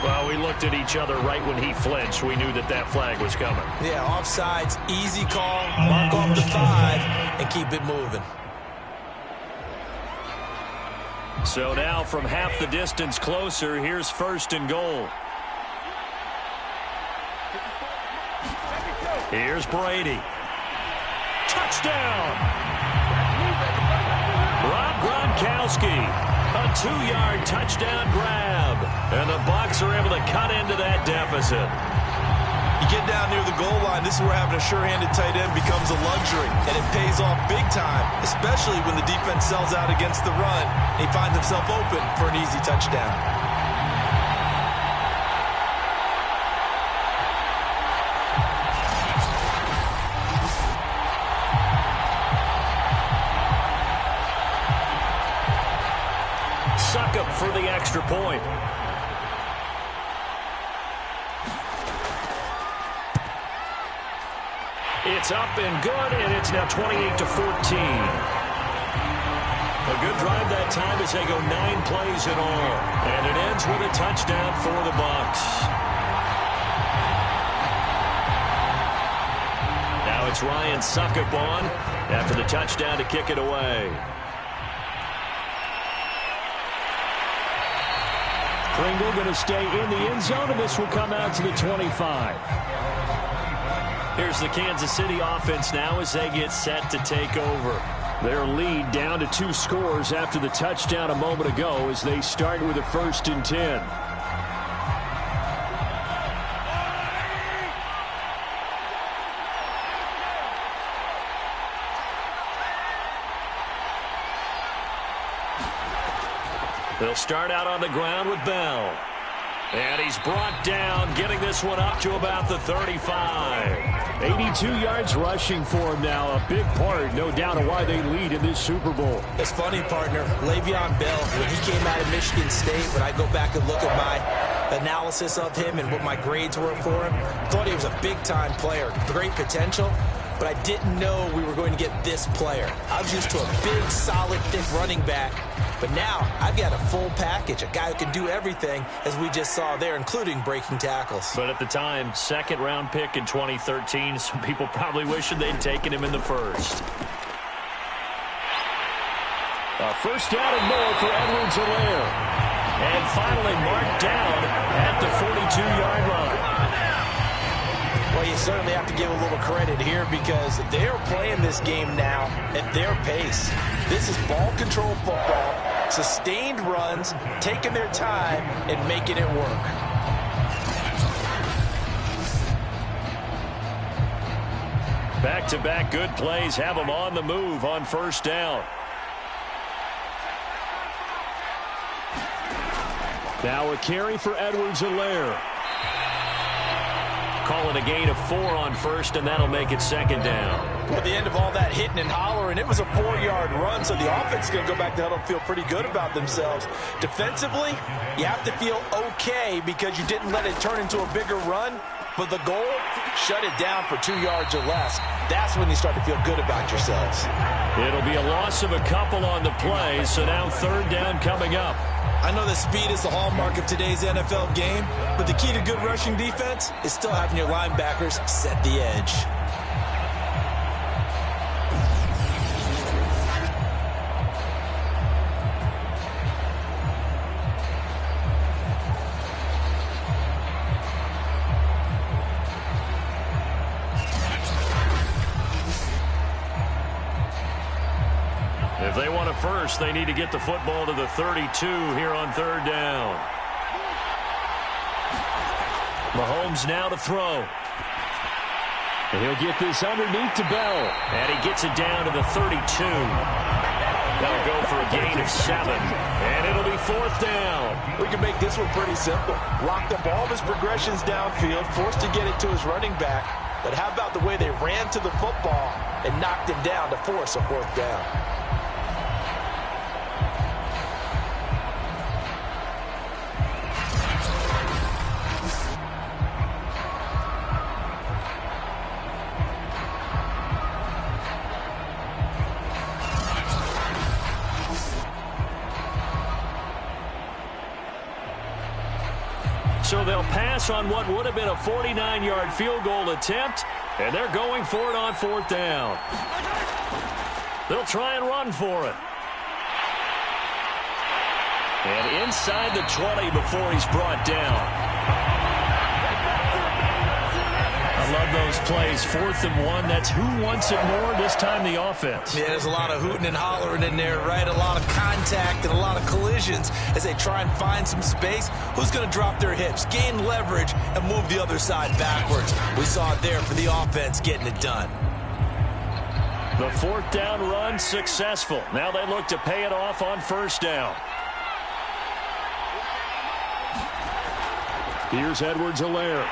Well, we looked at each other right when he flinched. We knew that that flag was coming. Yeah, offsides, easy call, mark off the 5, and keep it moving. So now from half the distance closer, here's 1st and goal. Here's Brady. Touchdown! Rob Gronkowski. A 2-yard touchdown grab. And the Bucs are able to cut into that deficit. You get down near the goal line, this is where having a sure-handed tight end becomes a luxury. And it pays off big time, especially when the defense sells out against the run. And he finds himself open for an easy touchdown. Suck up for the extra point. It's up and good, and it's now 28-14. A good drive that time as they go 9 plays in all. And it ends with a touchdown for the Bucs. Now it's Ryan Suckup on after the touchdown to kick it away. Pringle going to stay in the end zone, and this will come out to the 25. Here's the Kansas City offense now as they get set to take over. Their lead down to 2 scores after the touchdown a moment ago as they start with a 1st and 10. They'll start out on the ground with Bell. And he's brought down, getting this one up to about the 35. 82 yards rushing for him now. A big part, no doubt, of why they lead in this Super Bowl. It's funny, partner. Le'Veon Bell, when he came out of Michigan State, when I go back and look at my analysis of him and what my grades were for him, thought he was a big-time player. Great potential. but I didn't know we were going to get this player. I was used to a big, solid, thick running back, but now I've got a full package, a guy who can do everything, as we just saw there, including breaking tackles. But at the time, second-round pick in 2013, some people probably wishing they'd taken him in the first. A first down and more for Edwards-Helaire. And finally marked down at the 42-yard line. Well, you certainly have to give a little credit here because they're playing this game now at their pace. This is ball control football, sustained runs, taking their time, and making it work. Back-to-back good plays have them on the move on first down. Now a carry for Edwards-Helaire. Call it a gain of 4 on first, and that'll make it second down. At the end of all that hitting and hollering, it was a 4-yard run, so the offense is going to go back to huddle and feel pretty good about themselves. Defensively, you have to feel okay because you didn't let it turn into a bigger run, but the goal, shut it down for 2 yards or less. That's when you start to feel good about yourselves. It'll be a loss of a couple on the play, so now third down coming up. I know that speed is the hallmark of today's NFL game, but the key to good rushing defense is still having your linebackers set the edge. If they want a first, they need to get the football to the 32 here on third down. Mahomes now to throw. And he'll get this underneath to Bell. And he gets it down to the 32. That'll go for a gain of 7. And it'll be fourth down. We can make this one pretty simple. Locked up all of his progressions downfield, forced to get it to his running back. But how about the way they ran to the football and knocked him down to force a fourth down? So they'll pass on what would have been a 49-yard field goal attempt, and they're going for it on fourth down. They'll try and run for it. And inside the 20 before he's brought down. I love those plays. 4th and 1. That's who wants it more, this time the offense. Yeah, there's a lot of hooting and hollering in there, right? A lot of contact and a lot of collisions as they try and find some space. Who's going to drop their hips, gain leverage, and move the other side backwards? We saw it there for the offense getting it done. The fourth down run successful. Now they look to pay it off on first down. Here's Edwards-Helaire.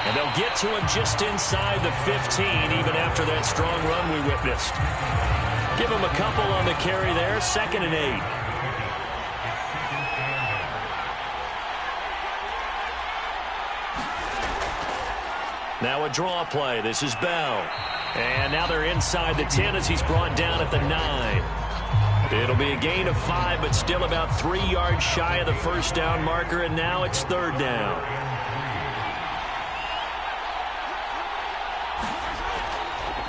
And they'll get to him just inside the 15, even after that strong run we witnessed. Give him a couple on the carry there, 2nd and 8. Now a draw play. This is Bell. And now they're inside the 10 as he's brought down at the 9. It'll be a gain of 5, but still about 3 yards shy of the first down marker, and now it's third down.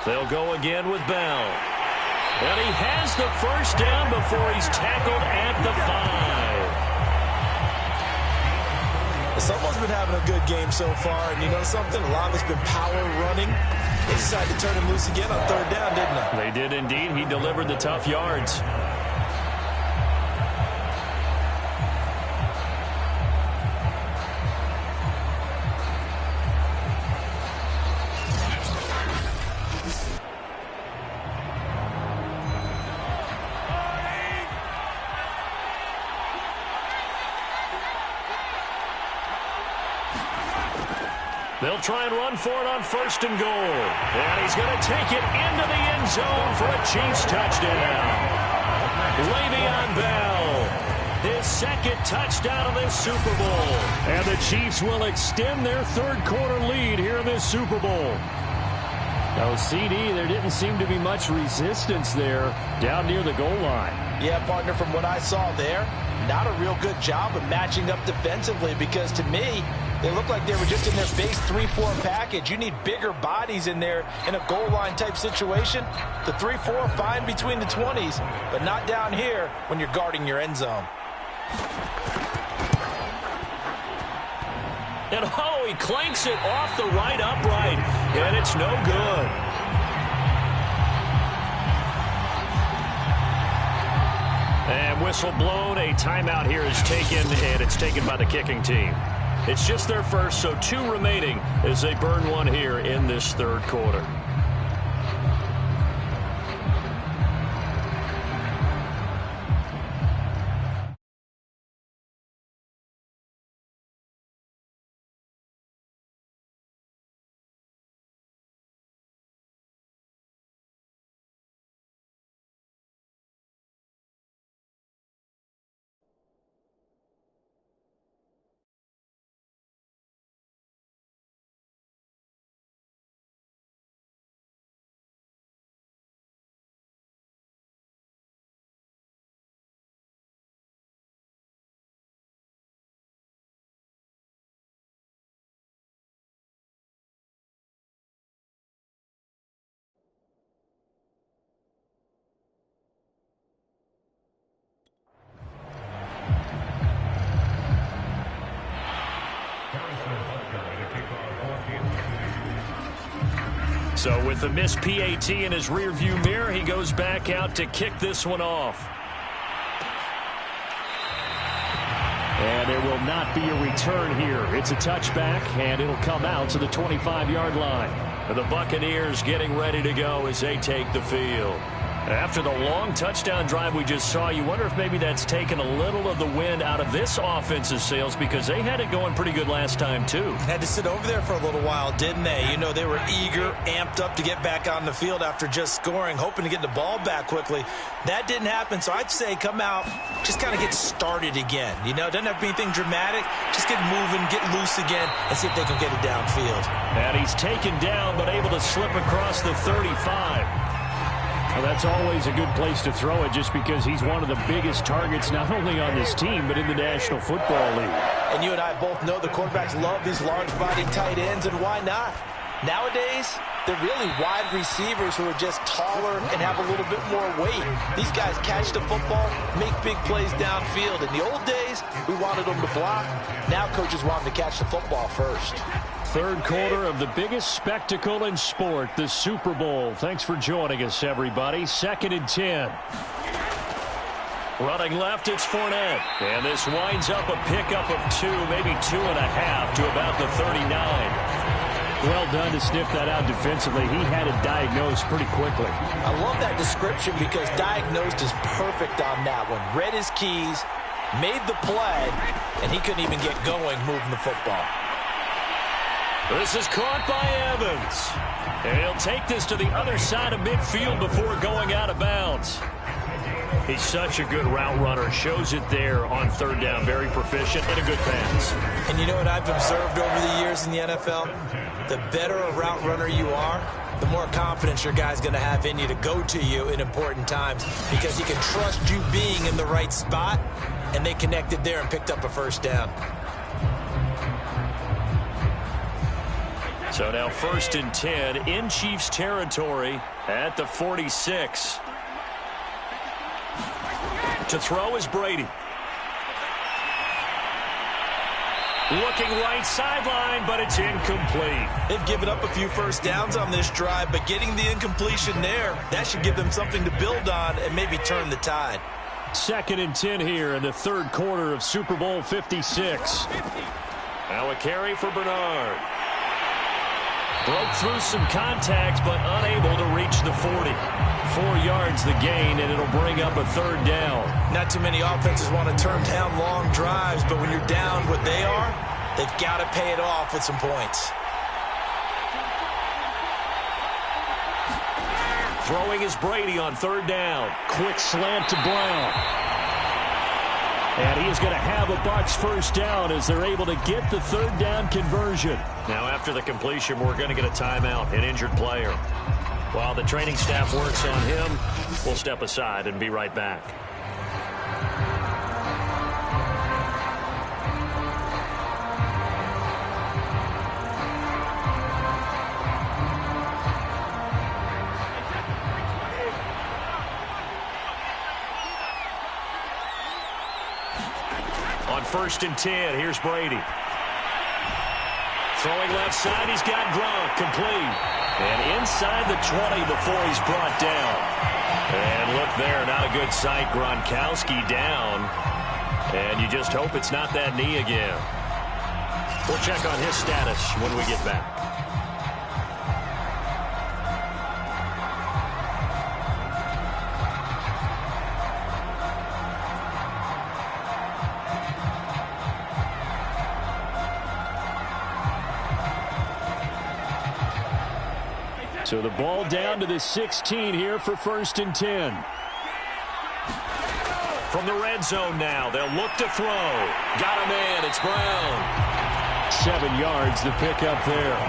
They'll go again with Bell. And he has the first down before he's tackled at the 5. Someone's been having a good game so far, and you know something? A lot of it's been power running. They decided to turn him loose again on third down, didn't they? They did indeed. He delivered the tough yards. They'll try and run for it on 1st and goal. And he's going to take it into the end zone for a Chiefs touchdown. Le'Veon Bell, his 2nd touchdown of this Super Bowl. And the Chiefs will extend their 3rd quarter lead here in this Super Bowl. Oh, CD, there didn't seem to be much resistance there down near the goal line. Yeah, partner, from what I saw there, not a real good job of matching up defensively, because to me, they looked like they were just in their base 3-4 package. You need bigger bodies in there in a goal line type situation. The 3-4, fine between the 20s, but not down here when you're guarding your end zone. And oh, he clanks it off the right upright, and it's no good. And whistle blown, a timeout here is taken, and it's taken by the kicking team. It's just their first, so 2 remaining as they burn one here in this third quarter. So with the missed PAT in his rearview mirror, he goes back out to kick this one off. And there will not be a return here. It's a touchback, and it'll come out to the 25-yard line. The Buccaneers getting ready to go as they take the field. After the long touchdown drive we just saw, you wonder if maybe that's taken a little of the wind out of this offense's sails, because they had it going pretty good last time, too. Had to sit over there for a little while, didn't they? You know, they were eager, amped up to get back on the field after just scoring, hoping to get the ball back quickly. That didn't happen, so I'd say come out, just kind of get started again. You know, it doesn't have to be anything dramatic. Just get moving, get loose again, and see if they can get it downfield. And he's taken down, but able to slip across the 35. Well, that's always a good place to throw it, just because he's one of the biggest targets not only on this team but in the National Football League. And you and I both know the quarterbacks love these large-bodied tight ends, and why not? Nowadays, they're really wide receivers who are just taller and have a little bit more weight. These guys catch the football, make big plays downfield. In the old days, we wanted them to block. Now coaches want them to catch the football first. Third quarter of the biggest spectacle in sport, the Super Bowl. Thanks for joining us, everybody. 2nd and 10. Running left, it's Fournette. And this winds up a pickup of 2, maybe 2.5 to about the 39. Well done to sniff that out defensively. He had it diagnosed pretty quickly. I love that description, because diagnosed is perfect on that one. Read his keys, made the play, and he couldn't even get going moving the football. This is caught by Evans. And he'll take this to the other side of midfield before going out of bounds. He's such a good route runner. Shows it there on third down. Very proficient and a good pass. And you know what I've observed over the years in the NFL? The better a route runner you are, the more confidence your guy's going to have in you to go to you in important times, because he can trust you being in the right spot, and they connected there and picked up a first down. So now 1st and 10 in Chiefs territory at the 46. To throw is Brady. Looking right sideline, but it's incomplete. They've given up a few first downs on this drive, but getting the incompletion there, that should give them something to build on and maybe turn the tide. 2nd and 10 here in the third quarter of Super Bowl 56. Now a carry for Bernard. Broke through some contact, but unable to reach the 40. 4 yards the gain, and it'll bring up a third down. Not too many offenses want to turn down long drives, but when you're down what they are, they've got to pay it off with some points. Throwing is Brady on third down. Quick slant to Brown. And he is going to have a Bucs first down as they're able to get the third down conversion. Now after the completion, we're going to get a timeout, an injured player. While the training staff works on him, we'll step aside and be right back. On 1st and 10, here's Brady. Throwing left side, he's got Gronk, complete. And inside the 20 before he's brought down. And look there, not a good sight. Gronkowski down. And you just hope it's not that knee again. We'll check on his status when we get back. So the ball down to the 16 here for 1st and 10. From the red zone now, they'll look to throw. Got a man, it's Brown. 7 yards, the pickup there.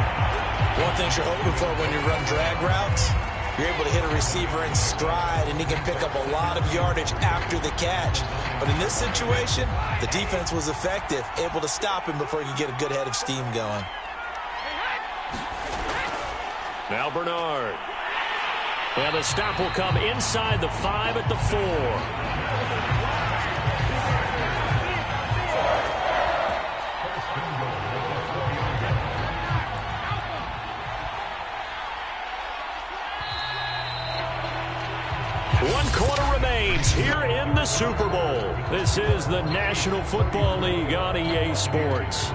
One thing you're hoping for when you run drag routes, you're able to hit a receiver in stride, and he can pick up a lot of yardage after the catch. But in this situation, the defense was effective, able to stop him before he could get a good head of steam going. Now Bernard. And the stop will come inside the 5 at the 4. One quarter remains here in the Super Bowl. This is the National Football League on EA Sports.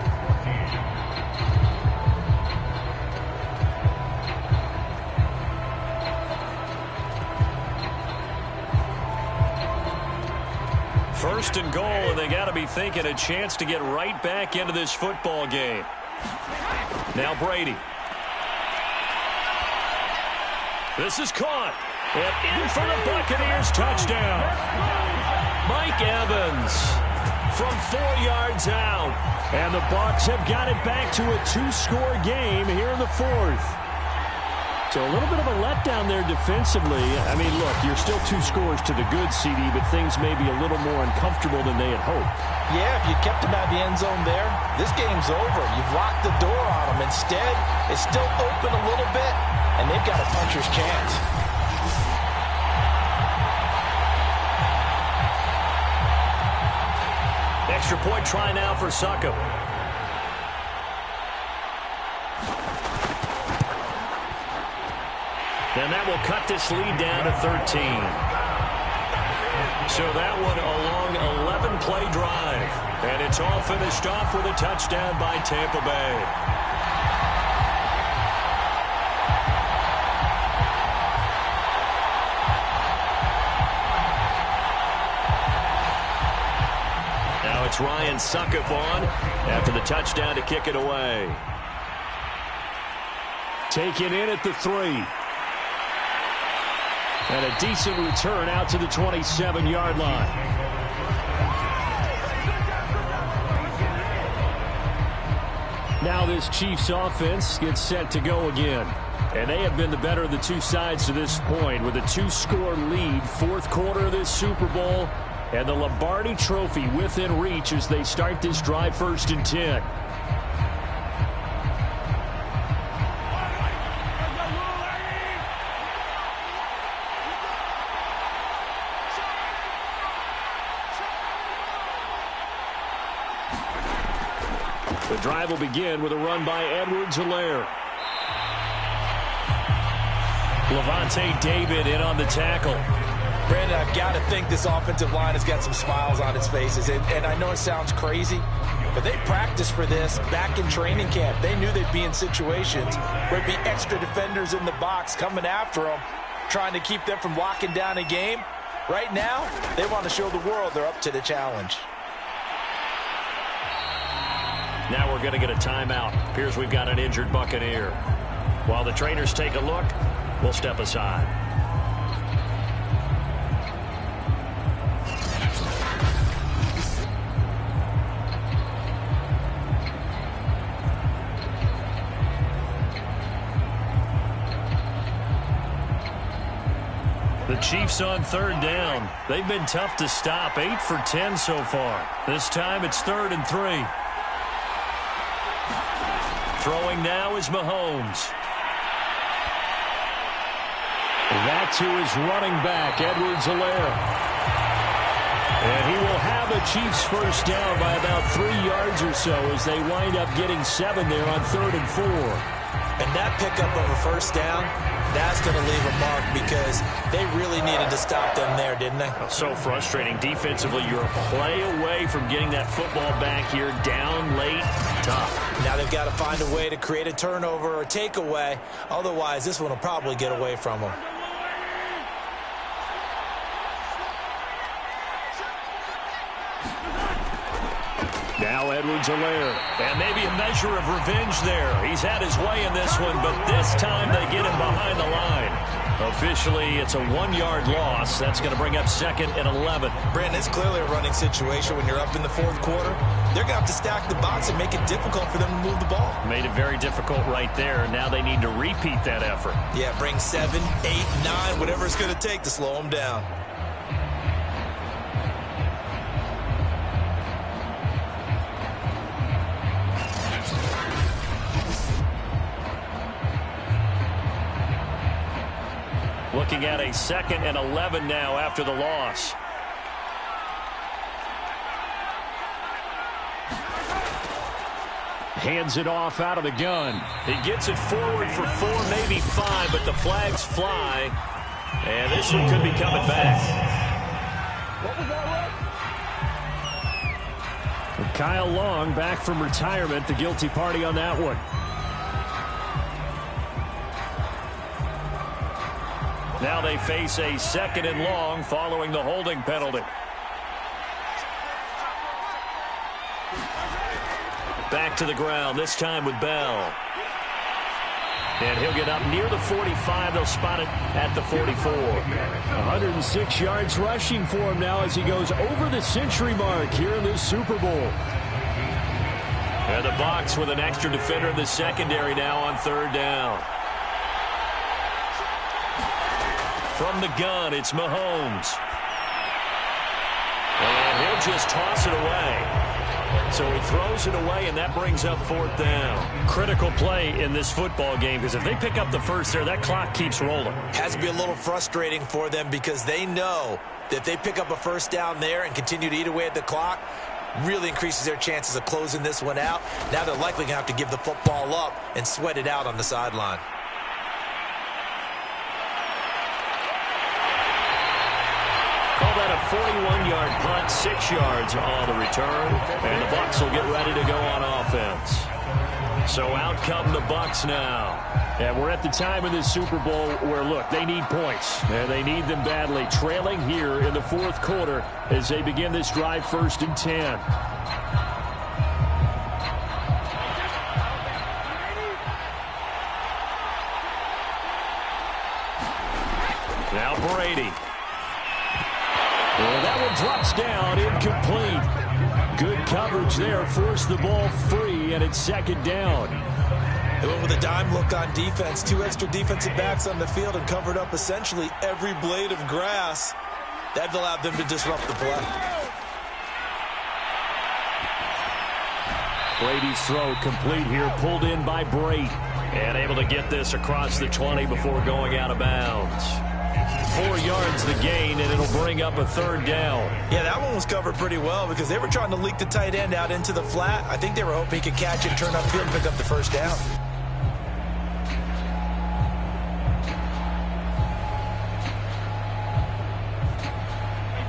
First and goal, and they got to be thinking a chance to get right back into this football game. Now Brady. This is caught. And in for the Buccaneers, touchdown. Mike Evans from 4 yards out. And the Bucs have got it back to a 2-score game here in the 4th. So a little bit of a letdown there defensively. I mean, look, you're still 2 scores to the good, CD, but things may be a little more uncomfortable than they had hoped. Yeah, if you kept him out of the end zone there, this game's over. You've locked the door on him. Instead, it's still open a little bit, and they've got a puncher's chance. Extra point try now for Succop. And that will cut this lead down to 13. So that one a long 11-play drive. And it's all finished off with a touchdown by Tampa Bay. Now it's Ryan Succop on after the touchdown to kick it away. Taken in at the 3. And a decent return out to the 27-yard line. Now this Chiefs offense gets set to go again. And they have been the better of the 2 sides to this point with a 2-score lead. 4th quarter of this Super Bowl. And the Lombardi Trophy within reach as they start this drive 1st and 10. The drive will begin with a run by Edwards-Helaire. Levante David in on the tackle. Brandon, I've got to think this offensive line has got some smiles on its faces. And I know it sounds crazy, but they practiced for this back in training camp. They knew they'd be in situations where it'd be extra defenders in the box coming after them, trying to keep them from locking down a game. Right now, they want to show the world they're up to the challenge. Now we're going to get a timeout. Appears we've got an injured Buccaneer. While the trainers take a look, we'll step aside. Chiefs on third down. They've been tough to stop. 8 for 10 so far. This time it's 3rd and 3. Throwing now is Mahomes. That to his running back, Edwards-Helaire. And he will have a Chiefs first down by about 3 yards or so as they wind up getting 7 there on 3rd and 4. And that pickup of a first down, that's going to leave a mark because they really needed to stop them there, didn't they? So frustrating. Defensively, you're a play away from getting that football back here down late. Tough. Now they've got to find a way to create a turnover or takeaway. Otherwise, this one will probably get away from them. Now Edwards-Helaire. And maybe a measure of revenge there. He's had his way in this one, but this time they get him behind the line. Officially, it's a 1-yard loss. That's going to bring up 2nd and 11. Brandon, it's clearly a running situation when you're up in the 4th quarter. They're going to have to stack the box and make it difficult for them to move the ball. Made it very difficult right there. Now they need to repeat that effort. Yeah, bring 7, 8, 9, whatever it's going to take to slow them down. Looking at a 2nd and 11 now after the loss. Hands it off out of the gun. He gets it forward for 4, maybe 5, but the flags fly. And this one could be coming back. Kyle Long back from retirement, the guilty party on that one. Now they face a 2nd and long following the holding penalty. Back to the ground, this time with Bell. And he'll get up near the 45. They'll spot it at the 44. 106 yards rushing for him now as he goes over the century mark here in this Super Bowl. And the Bucs with an extra defender in the secondary now on 3rd down. From the gun, it's Mahomes. And he'll just toss it away. So he throws it away, and that brings up 4th down. Critical play in this football game because if they pick up the first there, that clock keeps rolling. Has to be a little frustrating for them because they know that if they pick up a first down there and continue to eat away at the clock, really increases their chances of closing this one out. Now they're likely going to have to give the football up and sweat it out on the sideline. Call that a 41-yard punt, 6 yards on the return. And the Bucs will get ready to go on offense. So out come the Bucs now. And we're at the time of this Super Bowl where, look, they need points. And they need them badly. Trailing here in the 4th quarter as they begin this drive 1st and 10. Now Brady. Well, that one drops down, incomplete. Good coverage there, forced the ball free, and it's 2nd down. They went with a dime look on defense. 2 extra defensive backs on the field and covered up essentially every blade of grass. That allowed them to disrupt the play. Brady's throw complete here, pulled in by Brady. And able to get this across the 20 before going out of bounds. 4 yards the gain, and it'll bring up a 3rd down. Yeah, that one was covered pretty well because they were trying to leak the tight end out into the flat. I think they were hoping he could catch it, turn upfield, and pick up the first down.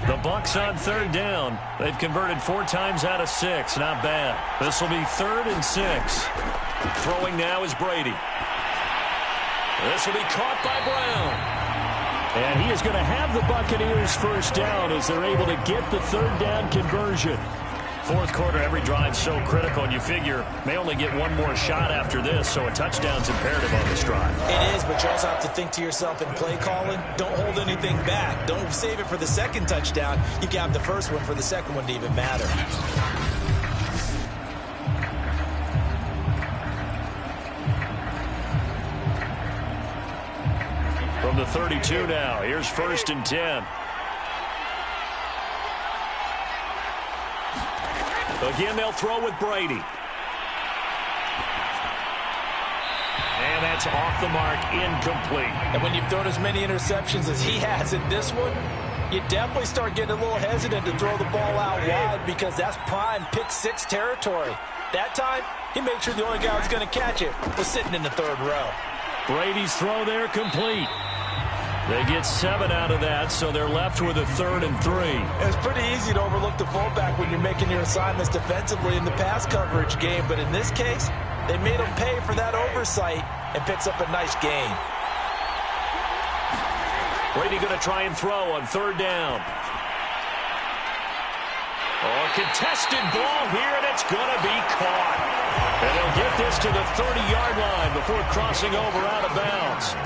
The Bucs on 3rd down. They've converted 4 times out of 6. Not bad. This will be 3rd and 6. Throwing now is Brady. This will be caught by Brown. And he is going to have the Buccaneers first down as they're able to get the 3rd down conversion. 4th quarter, every drive so critical, and you figure may only get one more shot after this, so a touchdown's imperative on this drive. It is, but you also have to think to yourself in play calling, don't hold anything back. Don't save it for the 2nd touchdown. You can have the first one for the 2nd one to even matter. From the 32 now. Here's 1st and 10. Again, they'll throw with Brady. And that's off the mark, incomplete. And when you've thrown as many interceptions as he has in this one, you definitely start getting a little hesitant to throw the ball out wide because that's prime pick 6 territory. That time, he made sure the only guy who was going to catch it was sitting in the 3rd row. Brady's throw there complete. They get 7 out of that, so they're left with a 3rd and 3. It's pretty easy to overlook the fullback when you're making your assignments defensively in the pass coverage game, but in this case, they made him pay for that oversight and picks up a nice gain. Brady going to try and throw on 3rd down. Oh, contested ball here, and it's going to be caught. And they'll get this to the 30-yard line before crossing over out of bounds.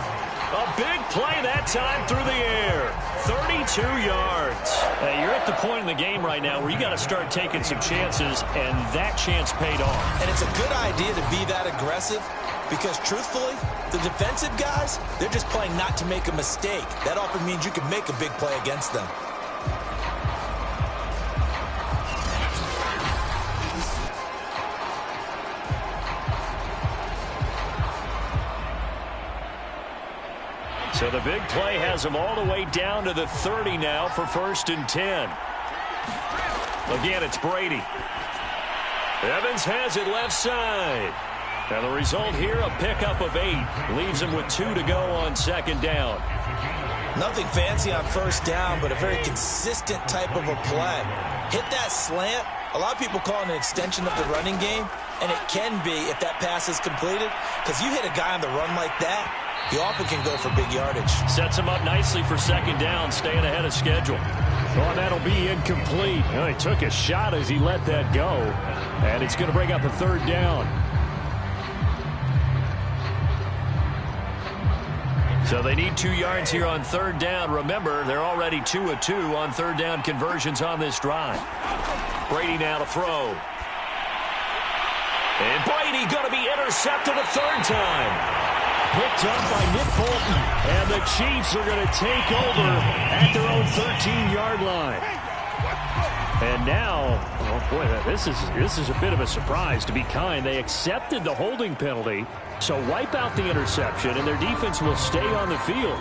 A big play that time through the air. 32 yards. Hey, you're at the point in the game right now where you got to start taking some chances, and that chance paid off. And it's a good idea to be that aggressive because, truthfully, the defensive guys, they're just playing not to make a mistake. That often means you can make a big play against them. So the big play has them all the way down to the 30 now for 1st and 10. Again, it's Brady. Evans has it left side. And the result here, a pickup of 8. Leaves him with 2 to go on 2nd down. Nothing fancy on 1st down, but a very consistent type of a play. Hit that slant. A lot of people call it an extension of the running game, and it can be if that pass is completed, because you hit a guy on the run like that, he often can go for big yardage. Sets him up nicely for 2nd down, staying ahead of schedule. Oh, that'll be incomplete. Oh, he took a shot as he let that go, and it's going to bring up a 3rd down. So they need 2 yards here on 3rd down. Remember, they're already 2 of 2 on 3rd down conversions on this drive. Brady now to throw. And Brady going to be intercepted a 3rd time. Picked up by Nick Bolton. And the Chiefs are going to take over at their own 13-yard line. And now, oh boy, this is a bit of a surprise, to be kind. They accepted the holding penalty, so wipe out the interception, and their defense will stay on the field.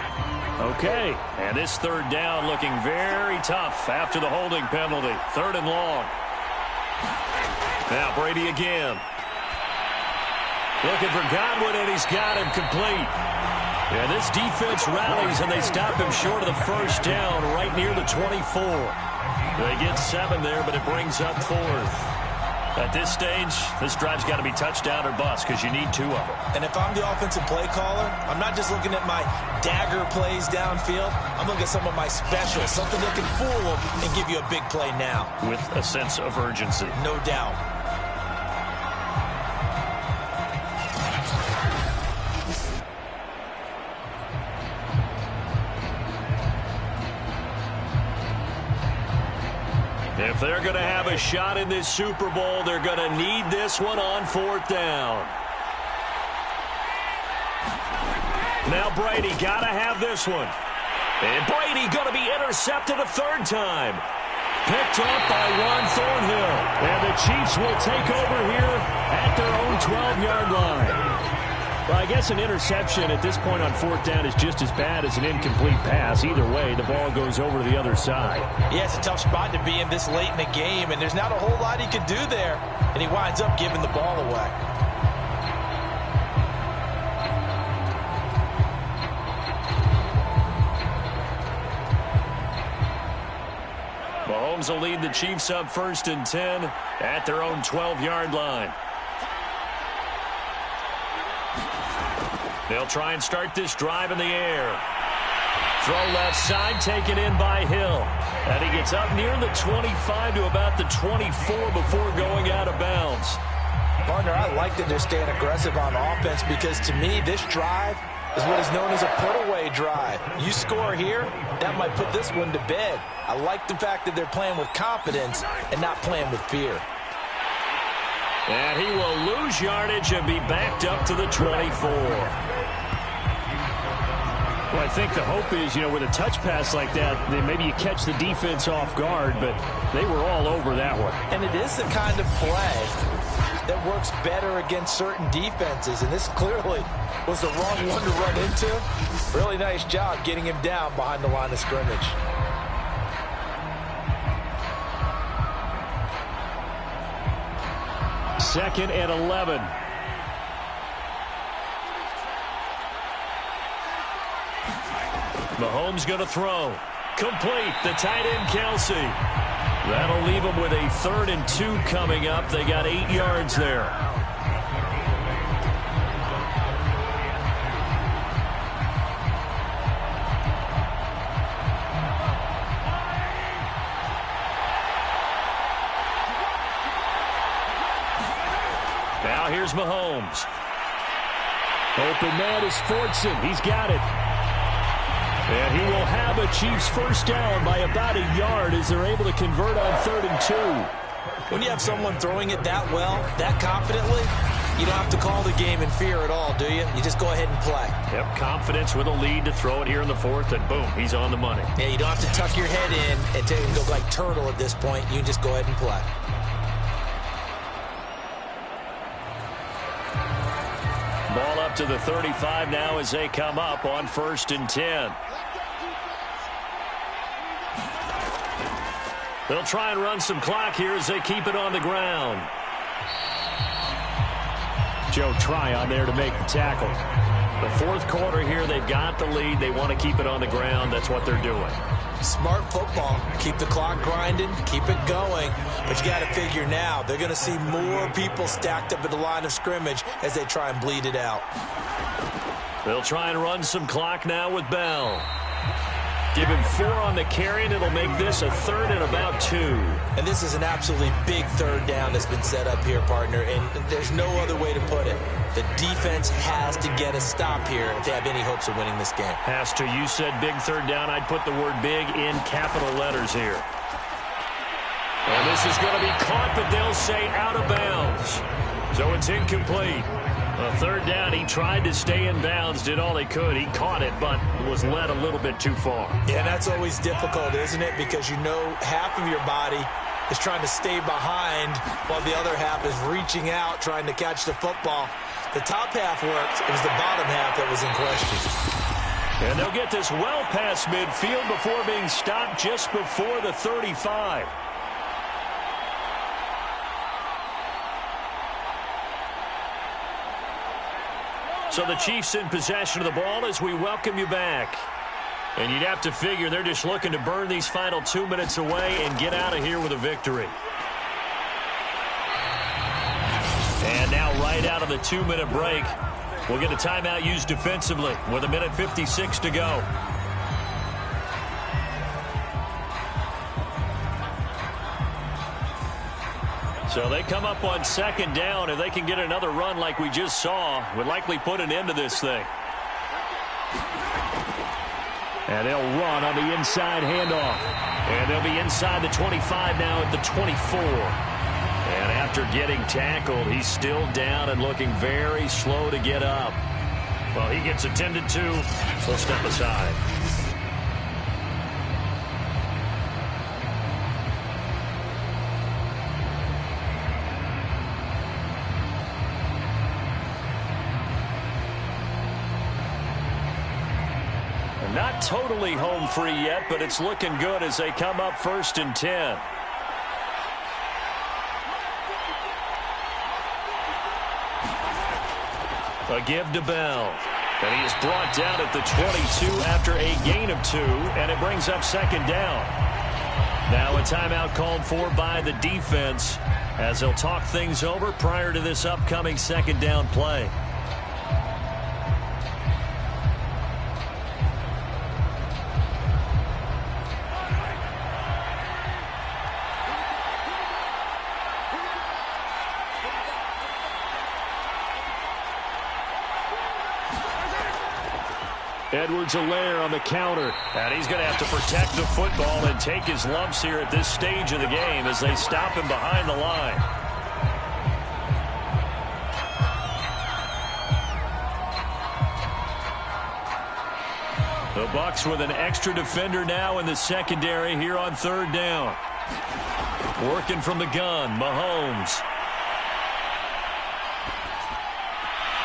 Okay, and this 3rd down looking very tough after the holding penalty. 3rd and long. Now Brady again. Looking for Godwin, and he's got him complete. And this defense rallies, and they stop him short of the 1st down right near the 24. They get 7 there, but it brings up 4th. At this stage, this drive's got to be touchdown or bust because you need 2 of them. And if I'm the offensive play caller, I'm not just looking at my dagger plays downfield. I'm looking at some of my specials, something that can fool them and give you a big play now. With a sense of urgency. No doubt. If they're going to have a shot in this Super Bowl, they're going to need this one on 4th down. Now Brady got to have this one. And Brady going to be intercepted a 3rd time. Picked up by Ron Thornhill. And the Chiefs will take over here at their own 12-yard line. Well, I guess an interception at this point on 4th down is just as bad as an incomplete pass. Either way, the ball goes over to the other side. Yeah, it's a tough spot to be in this late in the game, and there's not a whole lot he can do there, and he winds up giving the ball away. Mahomes will lead the Chiefs up 1st and 10 at their own 12-yard line. They'll try and start this drive in the air. Throw left side, taken in by Hill. And he gets up near the 25 to about the 24 before going out of bounds. Partner, I like that they're staying aggressive on offense because, to me, this drive is what is known as a put-away drive. You score here, that might put this one to bed. I like the fact that they're playing with confidence and not playing with fear. And he will lose yardage and be backed up to the 24. Well, I think the hope is, with a touch pass like that, then maybe you catch the defense off guard, but they were all over that one. And it is the kind of play that works better against certain defenses, and this clearly was the wrong one to run into. Really nice job getting him down behind the line of scrimmage. Second and 11. Mahomes going to throw. Complete. The tight end, Kelsey. That'll leave them with a 3rd and 2 coming up. They got 8 yards there. Now here's Mahomes. Open man is Fortson. He's got it. And he will have a Chiefs first down by about a yard as they're able to convert on 3rd and 2. When you have someone throwing it that well, that confidently, you don't have to call the game in fear at all, do you? You just go ahead and play. Yep, confidence with a lead to throw it here in the 4th, and boom, he's on the money. Yeah, you don't have to tuck your head in and go like turtle at this point. You can just go ahead and play. Ball up to the 35 now as they come up on 1st and 10. They'll try and run some clock here as they keep it on the ground. Joe Tryon there to make the tackle. The 4th quarter here, they've got the lead. They want to keep it on the ground. That's what they're doing. Smart football. Keep the clock grinding. Keep it going. But you got to figure now, they're going to see more people stacked up at the line of scrimmage as they try and bleed it out. They'll try and run some clock now with Bell. Give him 4 on the carry, and it'll make this a 3rd and about 2. And this is an absolutely big 3rd down that's been set up here, partner, and there's no other way to put it. The defense has to get a stop here if they have any hopes of winning this game. Has to. You said big 3rd down. I'd put the word big in capital letters here. And this is going to be caught, but they'll say out of bounds. So it's incomplete. A 3rd down, he tried to stay in bounds, did all he could. He caught it, but was led a little bit too far. Yeah, that's always difficult, isn't it? Because you know half of your body is trying to stay behind while the other half is reaching out, trying to catch the football. The top half worked. It was the bottom half that was in question. And they'll get this well past midfield before being stopped just before the 35. So the Chiefs in possession of the ball as we welcome you back. And you'd have to figure they're just looking to burn these final 2 minutes away and get out of here with a victory. And now right out of the 2-minute break, we'll get a timeout used defensively with 1:56 to go. So they come up on 2nd down. If they can get another run like we just saw, would likely put an end to this thing. And they'll run on the inside handoff. And they'll be inside the 25 now at the 24. And after getting tackled, he's still down and looking very slow to get up. Well, he gets attended to, so step aside. Not totally home free yet, but it's looking good as they come up 1st and 10. A give to Bell. And he is brought down at the 22 after a gain of 2, and it brings up 2nd down. Now a timeout called for by the defense as they'll talk things over prior to this upcoming 2nd down play. Edwards-Helaire on the counter. And he's going to have to protect the football and take his lumps here at this stage of the game as they stop him behind the line. Bucs with an extra defender now in the secondary here on third down. Working from the gun, Mahomes.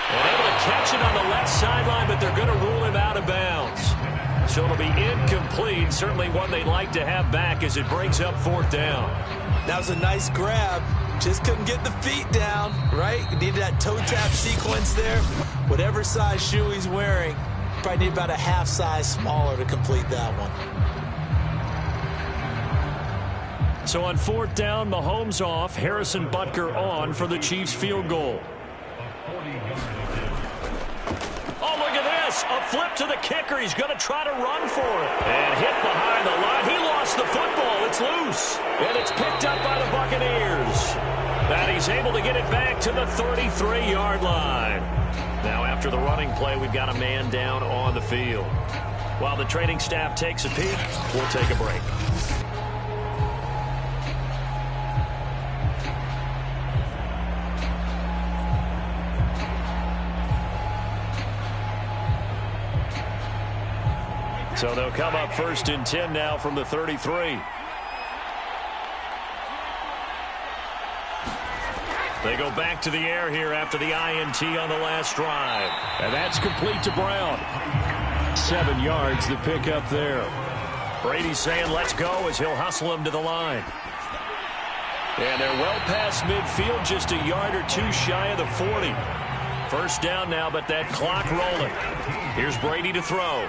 And able to catch it on the left sideline, but they're going to rule him out of bounds. So it'll be incomplete. Certainly one they'd like to have back as it brings up fourth down. That was a nice grab. Just couldn't get the feet down, right? Needed that toe tap sequence there. Whatever size shoe he's wearing, probably need about a half size smaller to complete that one. So on fourth down, Mahomes off, Harrison Butker on for the Chiefs field goal. Oh, look at this. A flip to the kicker. He's going to try to run for it. And hit behind the line. He lost the football. It's loose. And it's picked up by the Buccaneers. And he's able to get it back to the 33-yard line. Now after the running play, we've got a man down on the field. While the training staff takes a peek, we'll take a break. So they'll come up first and 10 now from the 33. They go back to the air here after the INT on the last drive. And that's complete to Brown. 7 yards, the pick up there. Brady saying let's go as he'll hustle him to the line. And they're well past midfield, just a yard or two shy of the 40. First down now, but that clock rolling. Here's Brady to throw.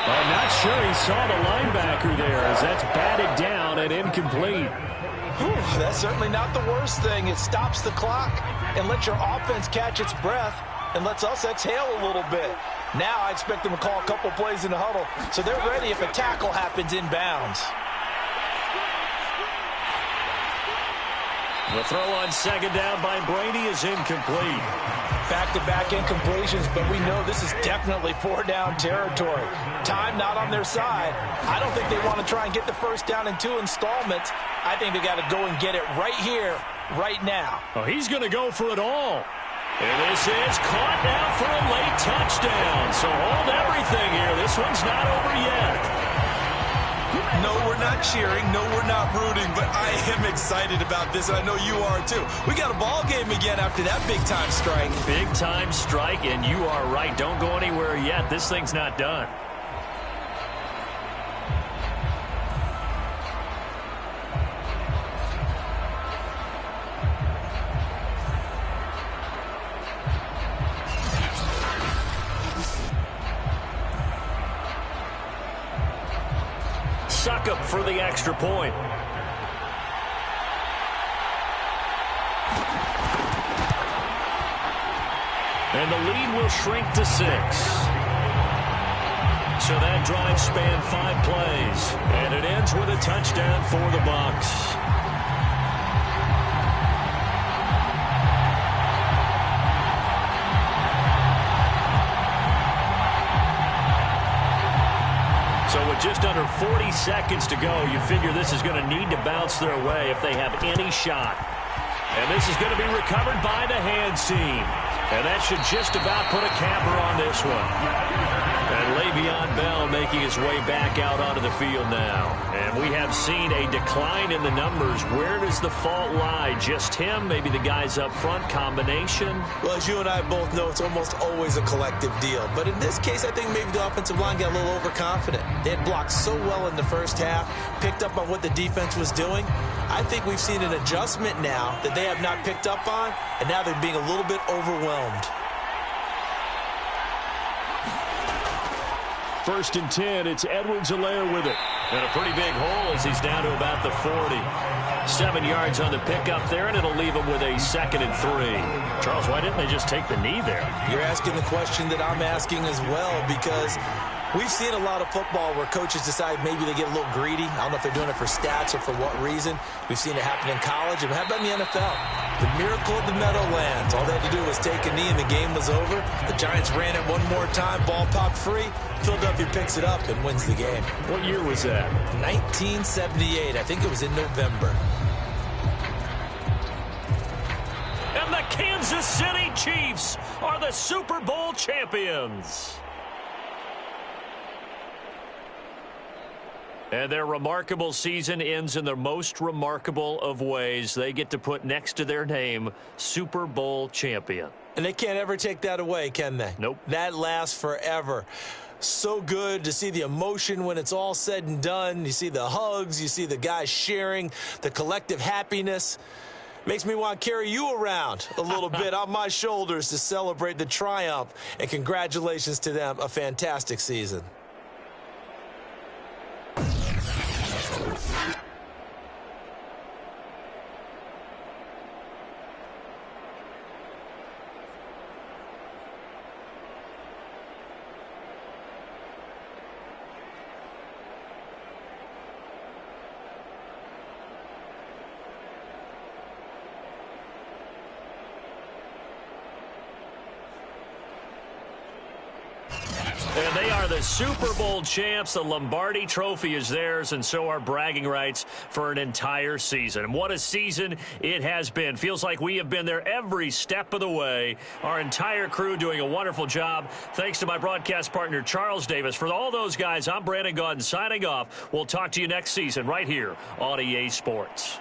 I'm not sure he saw the linebacker there as that's batted down and incomplete. That's certainly not the worst thing. It stops the clock and lets your offense catch its breath and lets us exhale a little bit. Now I expect them to call a couple plays in the huddle so they're ready if a tackle happens inbounds. The throw on second down by Brady is incomplete. Back-to-back incompletions, but we know this is definitely four-down territory. Time not on their side. I don't think they want to try and get the first down in 2 installments. I think they got to go and get it right here, right now. Oh, he's going to go for it all. And this is caught now for a late touchdown. So hold everything here. This one's not over yet. No, we're not cheering. No, we're not rooting. But I am excited about this, and I know you are too. We got a ball game again after that big-time strike. Big-time strike, and you are right. Don't go anywhere yet. This thing's not done. Suckup for the extra point. And the lead will shrink to 6. So that drive spanned 5 plays. And it ends with a touchdown for the Bucs. So with just under 40 seconds to go, you figure this is going to need to bounce their way if they have any shot. And this is going to be recovered by the hands team. And that should just about put a capper on this one. And Le'Veon Bell making his way back out onto the field now. And we have seen a decline in the numbers. Where does the fault lie? Just him? Maybe the guys up front? Combination? Well, as you and I both know, it's almost always a collective deal. But in this case, I think maybe the offensive line got a little overconfident. They had blocked so well in the first half, picked up on what the defense was doing. I think we've seen an adjustment now that they have not picked up on, and now they're being a little bit overwhelmed. First and 10, it's Edwards-Helaire with it. And a pretty big hole as he's down to about the 40. 7 yards on the pickup there, and it'll leave him with a 2nd and 3. Charles, why didn't they just take the knee there? You're asking the question that I'm asking as well, because we've seen a lot of football where coaches decide maybe they get a little greedy. I don't know if they're doing it for stats or for what reason. We've seen it happen in college, and how about in the NFL? The miracle of the Meadowlands. All they had to do was take a knee, and the game was over. The Giants ran it one more time. Ball popped free. Philadelphia picks it up and wins the game. What year was that? 1978. I think it was in November. And the Kansas City Chiefs are the Super Bowl champions. And their remarkable season ends in the most remarkable of ways. They get to put next to their name, Super Bowl champion. And they can't ever take that away, can they? Nope. That lasts forever. So good to see the emotion when it's all said and done. You see the hugs, you see the guys sharing, the collective happiness. Makes me want to carry you around a little bit on my shoulders to celebrate the triumph. And congratulations to them. A fantastic season. And they are the Super Bowl champs. The Lombardi Trophy is theirs, and so are bragging rights for an entire season. And what a season it has been. Feels like we have been there every step of the way. Our entire crew doing a wonderful job. Thanks to my broadcast partner, Charles Davis. For all those guys, I'm Brandon Gaudin signing off. We'll talk to you next season right here on EA Sports.